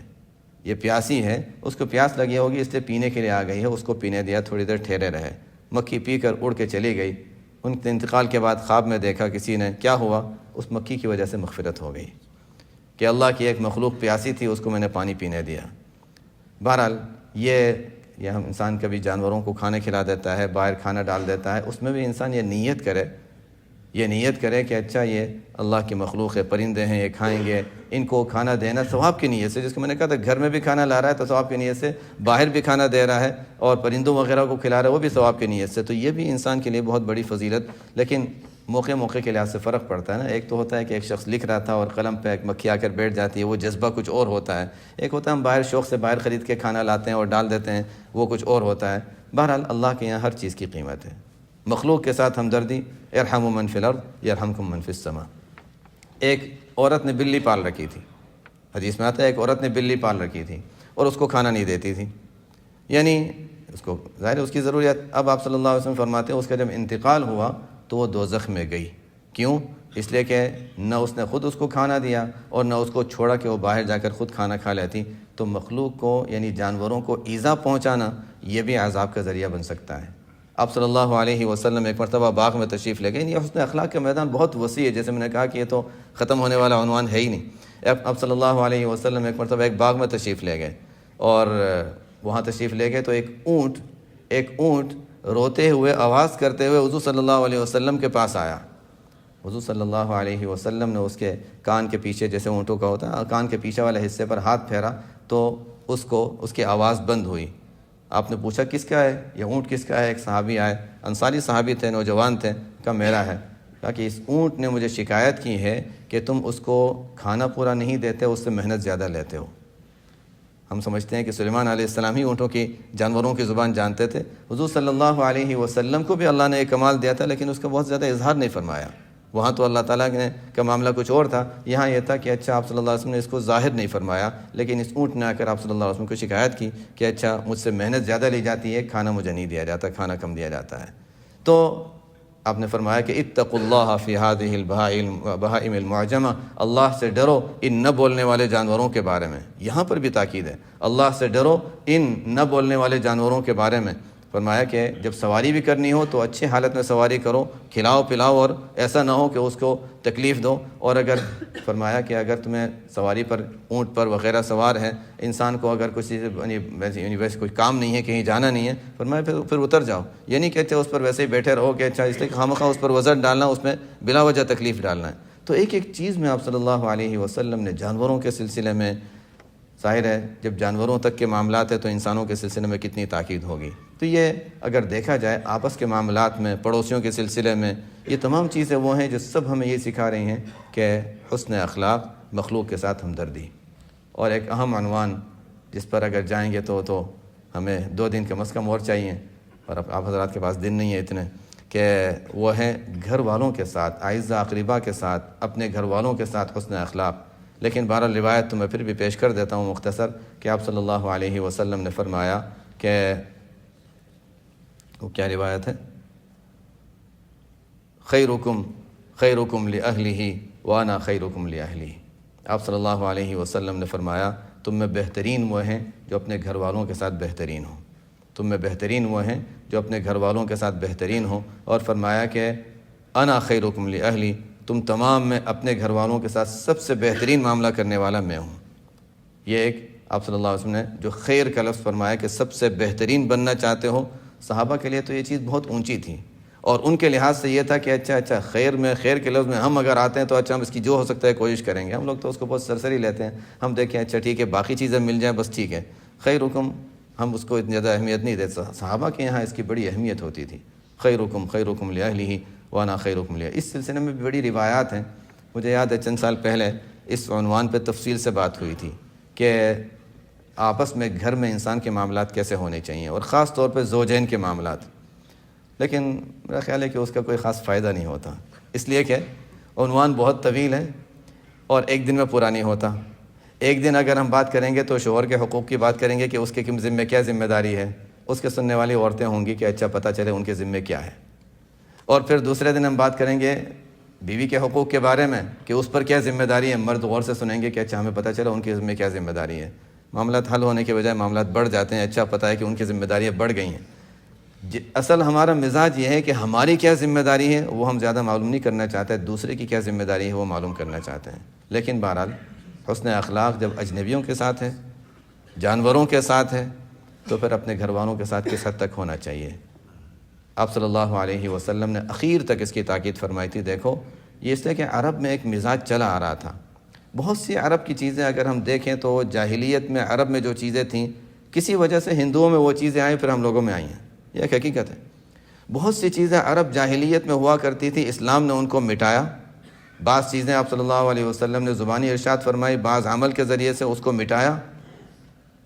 یہ پیاسی ہے، اس کو پیاس لگی ہوگی اس لیے پینے کے لیے آ گئی ہے، اس کو پینے دیا، تھوڑی دیر ٹھہرے رہے۔ مکھی پی کر اڑ کے چلی گئی۔ ان کے انتقال کے بعد خواب میں دیکھا کسی نے، کیا ہوا؟ اس مکھی کی وجہ سے مغفرت ہو گئی کہ اللہ کی ایک مخلوق پیاسی تھی، اس کو میں نے پانی پینے دیا۔ بہرحال یہ ہم انسان کبھی جانوروں کو کھانے کھلا دیتا ہے، باہر کھانا ڈال دیتا ہے، اس میں بھی انسان یہ نیت کرے کہ اچھا یہ اللہ کی مخلوق ہے، پرندے ہیں، یہ کھائیں گے، ان کو کھانا دینا ثواب کی نیت سے، جس کو میں نے کہا تھا گھر میں بھی کھانا لا رہا ہے تو ثواب کی نیت سے، باہر بھی کھانا دے رہا ہے اور پرندوں وغیرہ کو کھلا رہا ہے وہ بھی ثواب کی نیت سے، تو یہ بھی انسان کے لیے بہت بڑی فضیلت۔ لیکن موقع کے لحاظ سے فرق پڑتا ہے نا، ایک تو ہوتا ہے کہ ایک شخص لکھ رہا تھا اور قلم پہ ایک مکھی آ کر بیٹھ جاتی ہے، وہ جذبہ کچھ اور ہوتا ہے، ایک ہوتا ہے ہم باہر شوق سے باہر خرید کے کھانا لاتے ہیں اور ڈال دیتے ہیں، وہ کچھ اور ہوتا ہے۔ بہرحال اللہ کے یہاں ہر چیز کی قیمت ہے۔ مخلوق کے ساتھ ہمدردی، ارحموا من فی الارض یرحمکم من فی السماء۔ ایک عورت نے بلی پال رکھی تھی، حدیث میں آتا ہے ایک عورت نے بلی پال رکھی تھی اور اس کو کھانا نہیں دیتی تھی، یعنی اس کو ظاہر ہے اس کی ضروریات۔ اب آپ صلی اللہ علیہ وسلم فرماتے ہیں اس کا جب انتقال ہوا تو وہ دوزخ میں گئی۔ کیوں؟ اس لیے کہ نہ اس نے خود اس کو کھانا دیا اور نہ اس کو چھوڑا کہ وہ باہر جا کر خود کھانا کھا لیتی۔ تو مخلوق کو یعنی جانوروں کو ایذا پہنچانا یہ بھی عذاب کا ذریعہ بن سکتا ہے۔ آپ صلی اللہ علیہ وسلم ایک مرتبہ باغ میں تشریف لے گئے۔ یہ حسن اخلاق کا میدان بہت وسیع ہے، جیسے میں نے کہا کہ یہ تو ختم ہونے والا عنوان ہے ہی نہیں۔ آپ صلی اللہ علیہ وسلم ایک مرتبہ ایک باغ میں تشریف لے گئے اور وہاں تشریف لے گئے تو ایک اونٹ روتے ہوئے، آواز کرتے ہوئے حضور صلی اللہ علیہ وسلم کے پاس آیا۔ حضور صلی اللہ علیہ وسلم نے اس کے کان کے پیچھے، جیسے اونٹوں کا ہوتا ہے، کان کے پیچھے والے حصے پر ہاتھ پھیرا تو اس کی آواز بند ہوئی۔ آپ نے پوچھا کس کا ہے یہ اونٹ، کس کا ہے؟ ایک صحابی آئے، انصاری صحابی تھے، نوجوان تھے، کہا میرا ہے۔ کہا کہ اس اونٹ نے مجھے شکایت کی ہے کہ تم اس کو کھانا پورا نہیں دیتے، اس سے محنت زیادہ لیتے ہو۔ ہم سمجھتے ہیں کہ سلیمان علیہ السلام ہی اونٹوں کی جانوروں کی زبان جانتے تھے. حضور صلی اللہ علیہ وسلم کو بھی اللہ نے ایک کمال دیا تھا لیکن اس کا بہت زیادہ اظہار نہیں فرمایا. وہاں تو اللہ تعالیٰ نے کا معاملہ کچھ اور تھا، یہاں یہ تھا کہ اچھا آپ صلی اللہ علیہ وسلم نے اس کو ظاہر نہیں فرمایا، لیکن اس اونٹ نے آ کر آپ صلی اللہ علیہ وسلم کو شکایت کی کہ اچھا مجھ سے محنت زیادہ لی جاتی ہے، کھانا مجھے نہیں دیا جاتا، کھانا کم دیا جاتا ہے. تو آپ نے فرمایا کہ اتقوا اللہ فی ہذہ البہائم المعجمہ، اللہ سے ڈرو ان نہ بولنے والے جانوروں کے بارے میں. یہاں پر بھی تاکید ہے، اللہ سے ڈرو ان نہ بولنے والے جانوروں کے بارے میں. فرمایا کہ جب سواری بھی کرنی ہو تو اچھے حالت میں سواری کرو، کھلاؤ پلاؤ، اور ایسا نہ ہو کہ اس کو تکلیف دو. اور اگر فرمایا کہ اگر تمہیں سواری پر اونٹ پر وغیرہ سوار ہے، انسان کو اگر کسی ویسے کوئی کام نہیں ہے، کہیں جانا نہیں ہے، فرمایا پھر اتر جاؤ. یہ نہیں کہتے اس پر ویسے ہی بیٹھے رہو کہ اچھا اس لیے خامخواہ اس پر وزن ڈالنا، اس میں بلا وجہ تکلیف ڈالنا ہے. تو ایک ایک چیز میں آپ صلی اللہ علیہ وسلم نے جانوروں کے سلسلے میں، ظاہر ہے جب جانوروں تک کے معاملات ہیں تو انسانوں کے سلسلے میں کتنی تاکید ہوگی. تو یہ اگر دیکھا جائے آپس کے معاملات میں، پڑوسیوں کے سلسلے میں، یہ تمام چیزیں وہ ہیں جو سب ہمیں یہ سکھا رہی ہیں کہ حسن اخلاق، مخلوق کے ساتھ ہمدردی. اور ایک اہم عنوان جس پر اگر جائیں گے تو ہمیں 2 دن کم از کم اور چاہیے، اور آپ حضرات کے پاس دن نہیں ہے اتنے، کہ وہ ہے گھر والوں کے ساتھ، اعزاء اقربا کے ساتھ، اپنے گھر والوں کے ساتھ حسن اخلاق. لیکن بہرحال روایت تو میں پھر بھی پیش کر دیتا ہوں مختصر، کہ آپ صلی اللہ علیہ وسلم نے فرمایا کہ وہ کیا روایت ہے، خیرکم لأہلہ وانا خیرکم لأہلی. آپ صلی اللہ علیہ وسلم نے فرمایا تم میں بہترین وہ ہیں جو اپنے گھر والوں کے ساتھ بہترین ہوں، تم میں بہترین وہ ہیں جو اپنے گھر والوں کے ساتھ بہترین ہوں. اور فرمایا کہ انا خیرکم لأہلی، تم تمام میں اپنے گھر والوں کے ساتھ سب سے بہترین معاملہ کرنے والا میں ہوں. یہ ایک آپ صلی اللہ علیہ وسلم نے جو خیر کا لفظ فرمایا کہ سب سے بہترین بننا چاہتے ہو. صحابہ کے لیے تو یہ چیز بہت اونچی تھی، اور ان کے لحاظ سے یہ تھا کہ اچھا خیر کے لفظ میں ہم اگر آتے ہیں تو اچھا ہم اس کی جو ہو سکتا ہے کوشش کریں گے. ہم لوگ تو اس کو بہت سرسری لیتے ہیں، ہم دیکھیں اچھا ٹھیک ہے باقی چیزیں مل جائیں بس ٹھیک ہے. خیرکم ہم اس کو اتنی زیادہ اہمیت نہیں دیتے. صحابہ کے یہاں اس کی بڑی اہمیت ہوتی تھی. خیرکم لأہلہ وانا خیرکم لأہلی. اس سلسلے میں بھی بڑی روایات ہیں. مجھے یاد ہے چند سال پہلے اس عنوان پہ تفصیل سے بات ہوئی تھی کہ آپس میں گھر میں انسان کے معاملات کیسے ہونے چاہیے، اور خاص طور پہ زوجین کے معاملات. لیکن میرا خیال ہے کہ اس کا کوئی خاص فائدہ نہیں ہوتا، اس لیے کہ عنوان بہت طویل ہے اور ایک دن میں پورا نہیں ہوتا. ایک دن اگر ہم بات کریں گے تو شوہر کے حقوق کی بات کریں گے کہ اس کے ذمہ کیا ذمہ داری ہے، اس کے سننے والی عورتیں ہوں گی کہ اچھا پتہ چلے ان کے ذمہ کیا ہے. اور پھر دوسرے دن ہم بات کریں گے بیوی کے حقوق کے بارے میں کہ اس پر کیا ذمہ داری ہے. مرد غور سے سنیں گے کہ اچھا ہمیں پتہ چلا ان کے ذمہ کیا ذمہ داری ہے. معاملات حل ہونے کے بجائے معاملات بڑھ جاتے ہیں. اچھا پتہ ہے کہ ان کی ذمہ داریاں بڑھ گئی ہیں. اصل ہمارا مزاج یہ ہے کہ ہماری کیا ذمہ داری ہے وہ ہم زیادہ معلوم نہیں کرنا چاہتے، دوسرے کی کیا ذمہ داری ہے وہ معلوم کرنا چاہتے ہیں. لیکن بہرحال حسن اخلاق جب اجنبیوں کے ساتھ ہے، جانوروں کے ساتھ ہے، تو پھر اپنے گھر والوں کے ساتھ کس حد تک ہونا چاہیے. آپ صلی اللہ علیہ وسلم نے اخیر تک اس کی تاکید فرمائی تھی. دیکھو یہ اس لیے کہ عرب میں ایک مزاج چلا آ رہا تھا. بہت سی عرب کی چیزیں اگر ہم دیکھیں تو جاہلیت میں عرب میں جو چیزیں تھیں کسی وجہ سے ہندوؤں میں وہ چیزیں آئیں، پھر ہم لوگوں میں آئی ہیں. یہ ایک حقیقت ہے. بہت سی چیزیں عرب جاہلیت میں ہوا کرتی تھی، اسلام نے ان کو مٹایا. بعض چیزیں آپ صلی اللہ علیہ وسلم نے زبانی ارشاد فرمائی، بعض عمل کے ذریعے سے اس کو مٹایا.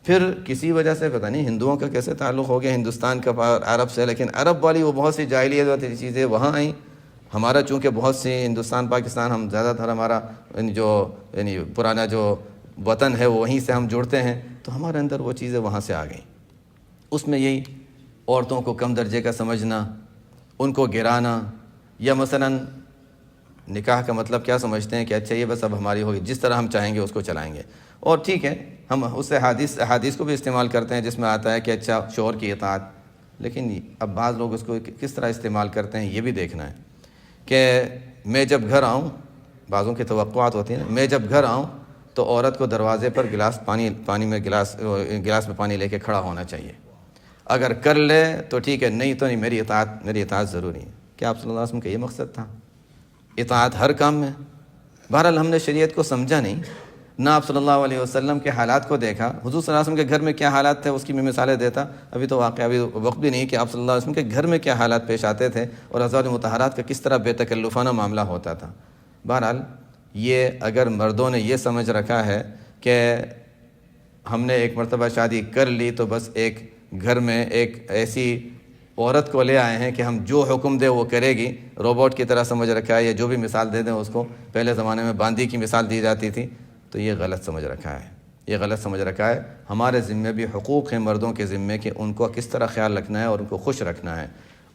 پھر کسی وجہ سے پتہ نہیں ہندوؤں کا کیسے تعلق ہو گیا ہندوستان کا عرب سے، لیکن عرب والی وہ بہت سی جاہلیت والی چیزیں وہاں آئیں. ہمارا چونکہ بہت سی ہندوستان پاکستان ہم زیادہ تر ہمارا جو پرانا جو وطن ہے وہیں سے ہم جڑتے ہیں، تو ہمارے اندر وہ چیزیں وہاں سے آ گئیں. اس میں یہی عورتوں کو کم درجے کا سمجھنا، ان کو گرانا، یا مثلاً نکاح کا مطلب کیا سمجھتے ہیں کہ اچھا یہ بس اب ہماری ہوگی، جس طرح ہم چاہیں گے اس کو چلائیں گے. اور ٹھیک ہے ہم اس احادیث کو بھی استعمال کرتے ہیں جس میں آتا ہے کہ اچھا شوہر کی اطاعت. لیکن اب بعض لوگ اس کو کس طرح استعمال کرتے ہیں یہ بھی دیکھنا ہے کہ میں جب گھر آؤں، بعضوں کی توقعات ہوتی ہیں، میں جب گھر آؤں تو عورت کو دروازے پر گلاس میں پانی لے کے کھڑا ہونا چاہیے. اگر کر لے تو ٹھیک ہے، نہیں تو نہیں، میری اطاعت ضروری ہے. کیا آپ صلی اللہ علیہ وسلم کا یہ مقصد تھا؟ اطاعت ہر کام میں. بہرحال ہم نے شریعت کو سمجھا نہیں، نہ آپ صلی اللہ علیہ وسلم کے حالات کو دیکھا. حضور صلی اللہ علیہ وسلم کے گھر میں کیا حالات تھے اس کی میں مثالیں دیتا. ابھی وقت بھی نہیں کہ آپ صلی اللہ علیہ وسلم کے گھر میں کیا حالات پیش آتے تھے اور ازواج مطہرات کا کس طرح بے تکلفانہ معاملہ ہوتا تھا. بہرحال یہ اگر مردوں نے یہ سمجھ رکھا ہے کہ ہم نے ایک مرتبہ شادی کر لی تو بس ایک گھر میں ایک ایسی عورت کو لے آئے ہیں کہ ہم جو حکم دے وہ کرے گی، روبوٹ کی طرح سمجھ رکھا ہے، یا جو بھی مثال دے دیں اس کو، پہلے زمانے میں باندی کی مثال دی جاتی تھی، تو یہ غلط سمجھ رکھا ہے، یہ غلط سمجھ رکھا ہے۔ ہمارے ذمے بھی حقوق ہیں مردوں کے ذمے کہ ان کو کس طرح خیال رکھنا ہے اور ان کو خوش رکھنا ہے۔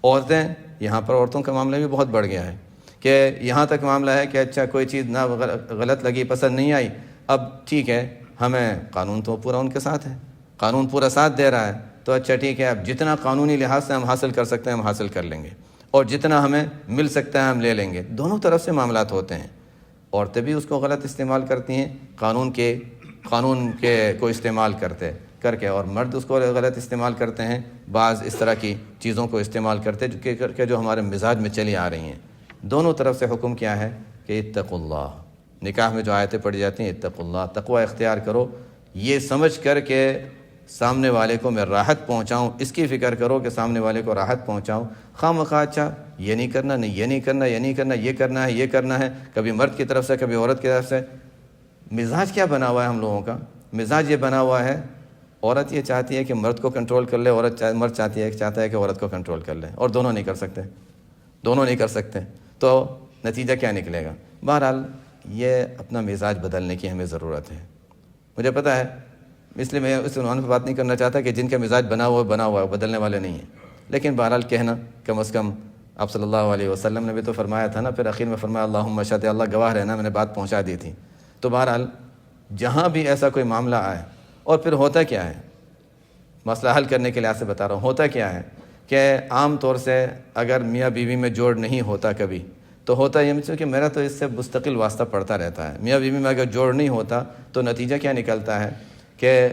عورتیں، یہاں پر عورتوں کا معاملہ بھی بہت بڑھ گیا ہے کہ یہاں تک معاملہ ہے کہ اچھا کوئی چیز نہ غلط لگی، پسند نہیں آئی، اب ٹھیک ہے، ہمیں قانون تو پورا ان کے ساتھ ہے، قانون پورا ساتھ دے رہا ہے، تو اچھا ٹھیک ہے، اب جتنا قانونی لحاظ سے ہم حاصل کر سکتے ہیں ہم حاصل کر لیں گے، اور جتنا ہمیں مل سکتا ہے ہم لے لیں گے۔ دونوں طرف سے معاملات ہوتے ہیں، عورتیں بھی اس کو غلط استعمال کرتی ہیں قانون کے کو استعمال کر کے، اور مرد اس کو غلط استعمال کرتے ہیں، بعض اس طرح کی چیزوں کو استعمال کرتے جو ہمارے مزاج میں چلی آ رہی ہیں۔ دونوں طرف سے حکم کیا ہے کہ اتقوا اللہ، نکاح میں جو آیتیں پڑھی جاتی ہیں اتقوا اللہ، تقوی اختیار کرو، یہ سمجھ کر کہ سامنے والے کو میں راحت پہنچاؤں، اس کی فکر کرو کہ سامنے والے کو راحت پہنچاؤں، خواہ مخواہ اچھا یہ نہیں کرنا، نہیں یہ نہیں کرنا، یہ نہیں کرنا، یہ کرنا ہے، یہ کرنا ہے، کبھی مرد کی طرف سے کبھی عورت کی طرف سے۔ مزاج کیا بنا ہوا ہے ہم لوگوں کا؟ مزاج یہ بنا ہوا ہے، عورت یہ چاہتی ہے کہ مرد کو کنٹرول کر لے، مرد چاہتا ہے کہ عورت کو کنٹرول کر لے، اور دونوں نہیں کر سکتے، تو نتیجہ کیا نکلے گا؟ بہرحال یہ اپنا مزاج بدلنے کی ہمیں ضرورت ہے۔ مجھے پتہ ہے، اس لیے میں اس عنوان پہ بات نہیں کرنا چاہتا کہ جن کا مزاج بنا ہوا ہے بدلنے والے نہیں ہیں، لیکن بہرحال کہنا کم از کم آپ صلی اللہ علیہ وسلم نے بھی تو فرمایا تھا نا، پھر آخر میں فرمایا اللہم اشہد، اللہ گواہ رہنا میں نے بات پہنچا دی تھی۔ تو بہرحال جہاں بھی ایسا کوئی معاملہ آئے، اور پھر ہوتا کیا ہے، مسئلہ حل کرنے کے لحاظ سے بتا رہا ہوں، ہوتا کیا ہے کہ عام طور سے اگر میاں بیوی میں جوڑ نہیں ہوتا کبھی، تو ہوتا یہ کہ میرا تو اس سے مستقل واسطہ پڑتا رہتا ہے۔ میاں بیوی میں اگر جوڑ نہیں ہوتا تو نتیجہ کیا نکلتا ہے کہ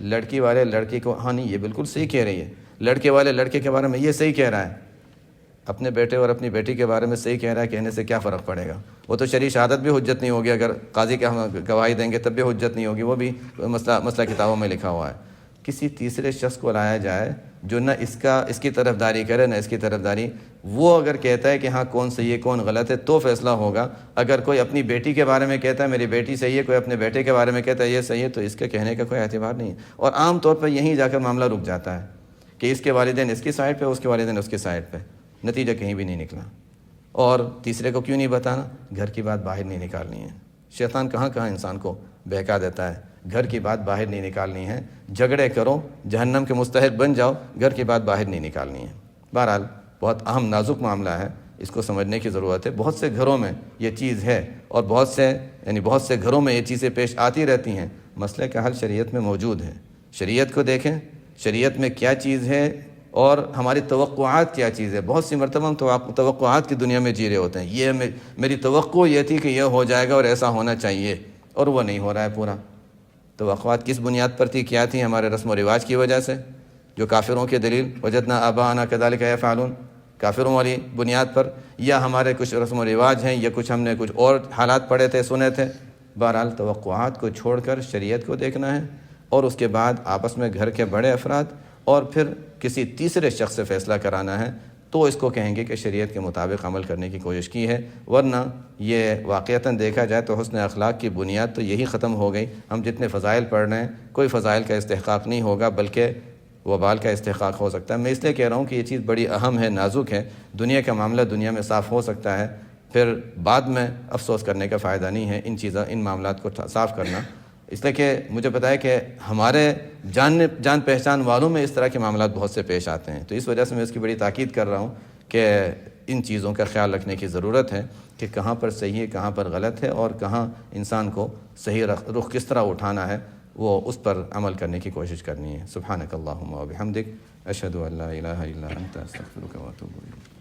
لڑکی والے لڑکی کو، ہاں نہیں یہ بالکل صحیح کہہ رہی ہے، لڑکے والے لڑکے کے بارے میں یہ صحیح کہہ رہا ہے، اپنے بیٹے اور اپنی بیٹی کے بارے میں صحیح کہہ رہا ہے، کہنے سے کیا فرق پڑے گا؟ وہ تو شرعی شہادت بھی حجت نہیں ہوگی، اگر قاضی کے ہم گواہی دیں گے تب بھی حجت نہیں ہوگی، وہ بھی مسئلہ کتابوں میں لکھا ہوا ہے۔ کسی تیسرے شخص کو لایا جائے جو نہ اس کی طرفداری کرے نہ اس کی طرفداری، وہ اگر کہتا ہے کہ ہاں کون صحیح ہے کون غلط ہے تو فیصلہ ہوگا۔ اگر کوئی اپنی بیٹی کے بارے میں کہتا ہے میری بیٹی صحیح ہے، کوئی اپنے بیٹے کے بارے میں کہتا ہے یہ صحیح ہے، تو اس کے کہنے کا کوئی اعتبار نہیں ہے، اور عام طور پر یہیں جا کر معاملہ رک جاتا ہے کہ اس کے والدین اس کی سائڈ پہ، اس کے والدین اس کی سائڈ پہ، نتیجہ کہیں بھی نہیں نکلا۔ اور تیسرے کو کیوں نہیں بتانا؟ گھر کی بات باہر نہیں نکالنی ہے۔ شیطان کہاں انسان کو بہکا دیتا ہے، گھر کی بات باہر نہیں نکالنی ہے، جھگڑے کرو، جہنم کے مستحق بن جاؤ، گھر کی بات باہر نہیں نکالنی ہے۔ بہرحال بہت اہم نازک معاملہ ہے، اس کو سمجھنے کی ضرورت ہے۔ بہت سے گھروں میں یہ چیز ہے، اور بہت سے گھروں میں یہ چیزیں پیش آتی رہتی ہیں۔ مسئلے کا حل شریعت میں موجود ہے، شریعت کو دیکھیں، شریعت میں کیا چیز ہے اور ہماری توقعات کیا چیز ہے۔ بہت سی مرتبہ ہم توقعات کی دنیا میں جی رہے ہوتے ہیں، یہ میری توقع یہ تھی کہ یہ ہو جائے گا اور ایسا ہونا چاہیے، اور وہ نہیں ہو رہا ہے پورا۔ توقعات کس بنیاد پر تھی؟ کیا تھی؟ ہمارے رسم و رواج کی وجہ سے، جو کافروں کی دلیل وجدنا آباءنا کذالک یفعلون، کافروں والی بنیاد پر، یا ہمارے کچھ رسم و رواج ہیں، یا ہم نے کچھ اور حالات پڑھے تھے سنے تھے۔ بہرحال توقعات کو چھوڑ کر شریعت کو دیکھنا ہے، اور اس کے بعد آپس میں گھر کے بڑے افراد اور پھر کسی تیسرے شخص سے فیصلہ کرانا ہے، تو اس کو کہیں گے کہ شریعت کے مطابق عمل کرنے کی کوشش کی ہے، ورنہ یہ واقعتاً دیکھا جائے تو حسن اخلاق کی بنیاد تو یہی ختم ہو گئی۔ ہم جتنے فضائل پڑھ رہے ہیں، کوئی فضائل کا استحقاق نہیں ہوگا، بلکہ وبال کا استحقاق ہو سکتا ہے۔ میں اس لیے کہہ رہا ہوں کہ یہ چیز بڑی اہم ہے، نازک ہے، دنیا کا معاملہ دنیا میں صاف ہو سکتا ہے، پھر بعد میں افسوس کرنے کا فائدہ نہیں ہے ان معاملات کو صاف کرنا۔ اس لیے کہ مجھے پتہ ہے کہ ہمارے جان پہچان والوں میں اس طرح کے معاملات بہت سے پیش آتے ہیں، تو اس وجہ سے میں اس کی بڑی تاکید کر رہا ہوں کہ ان چیزوں کا خیال رکھنے کی ضرورت ہے کہ کہاں پر صحیح ہے کہاں پر غلط ہے، اور کہاں انسان کو صحیح رخ کس طرح اٹھانا ہے، وہ اس پر عمل کرنے کی کوشش کرنی ہے۔ سبحانک اللہم و بحمدک، اشہد ان لا الہ الا انت، استغفرک و اتوب الیک۔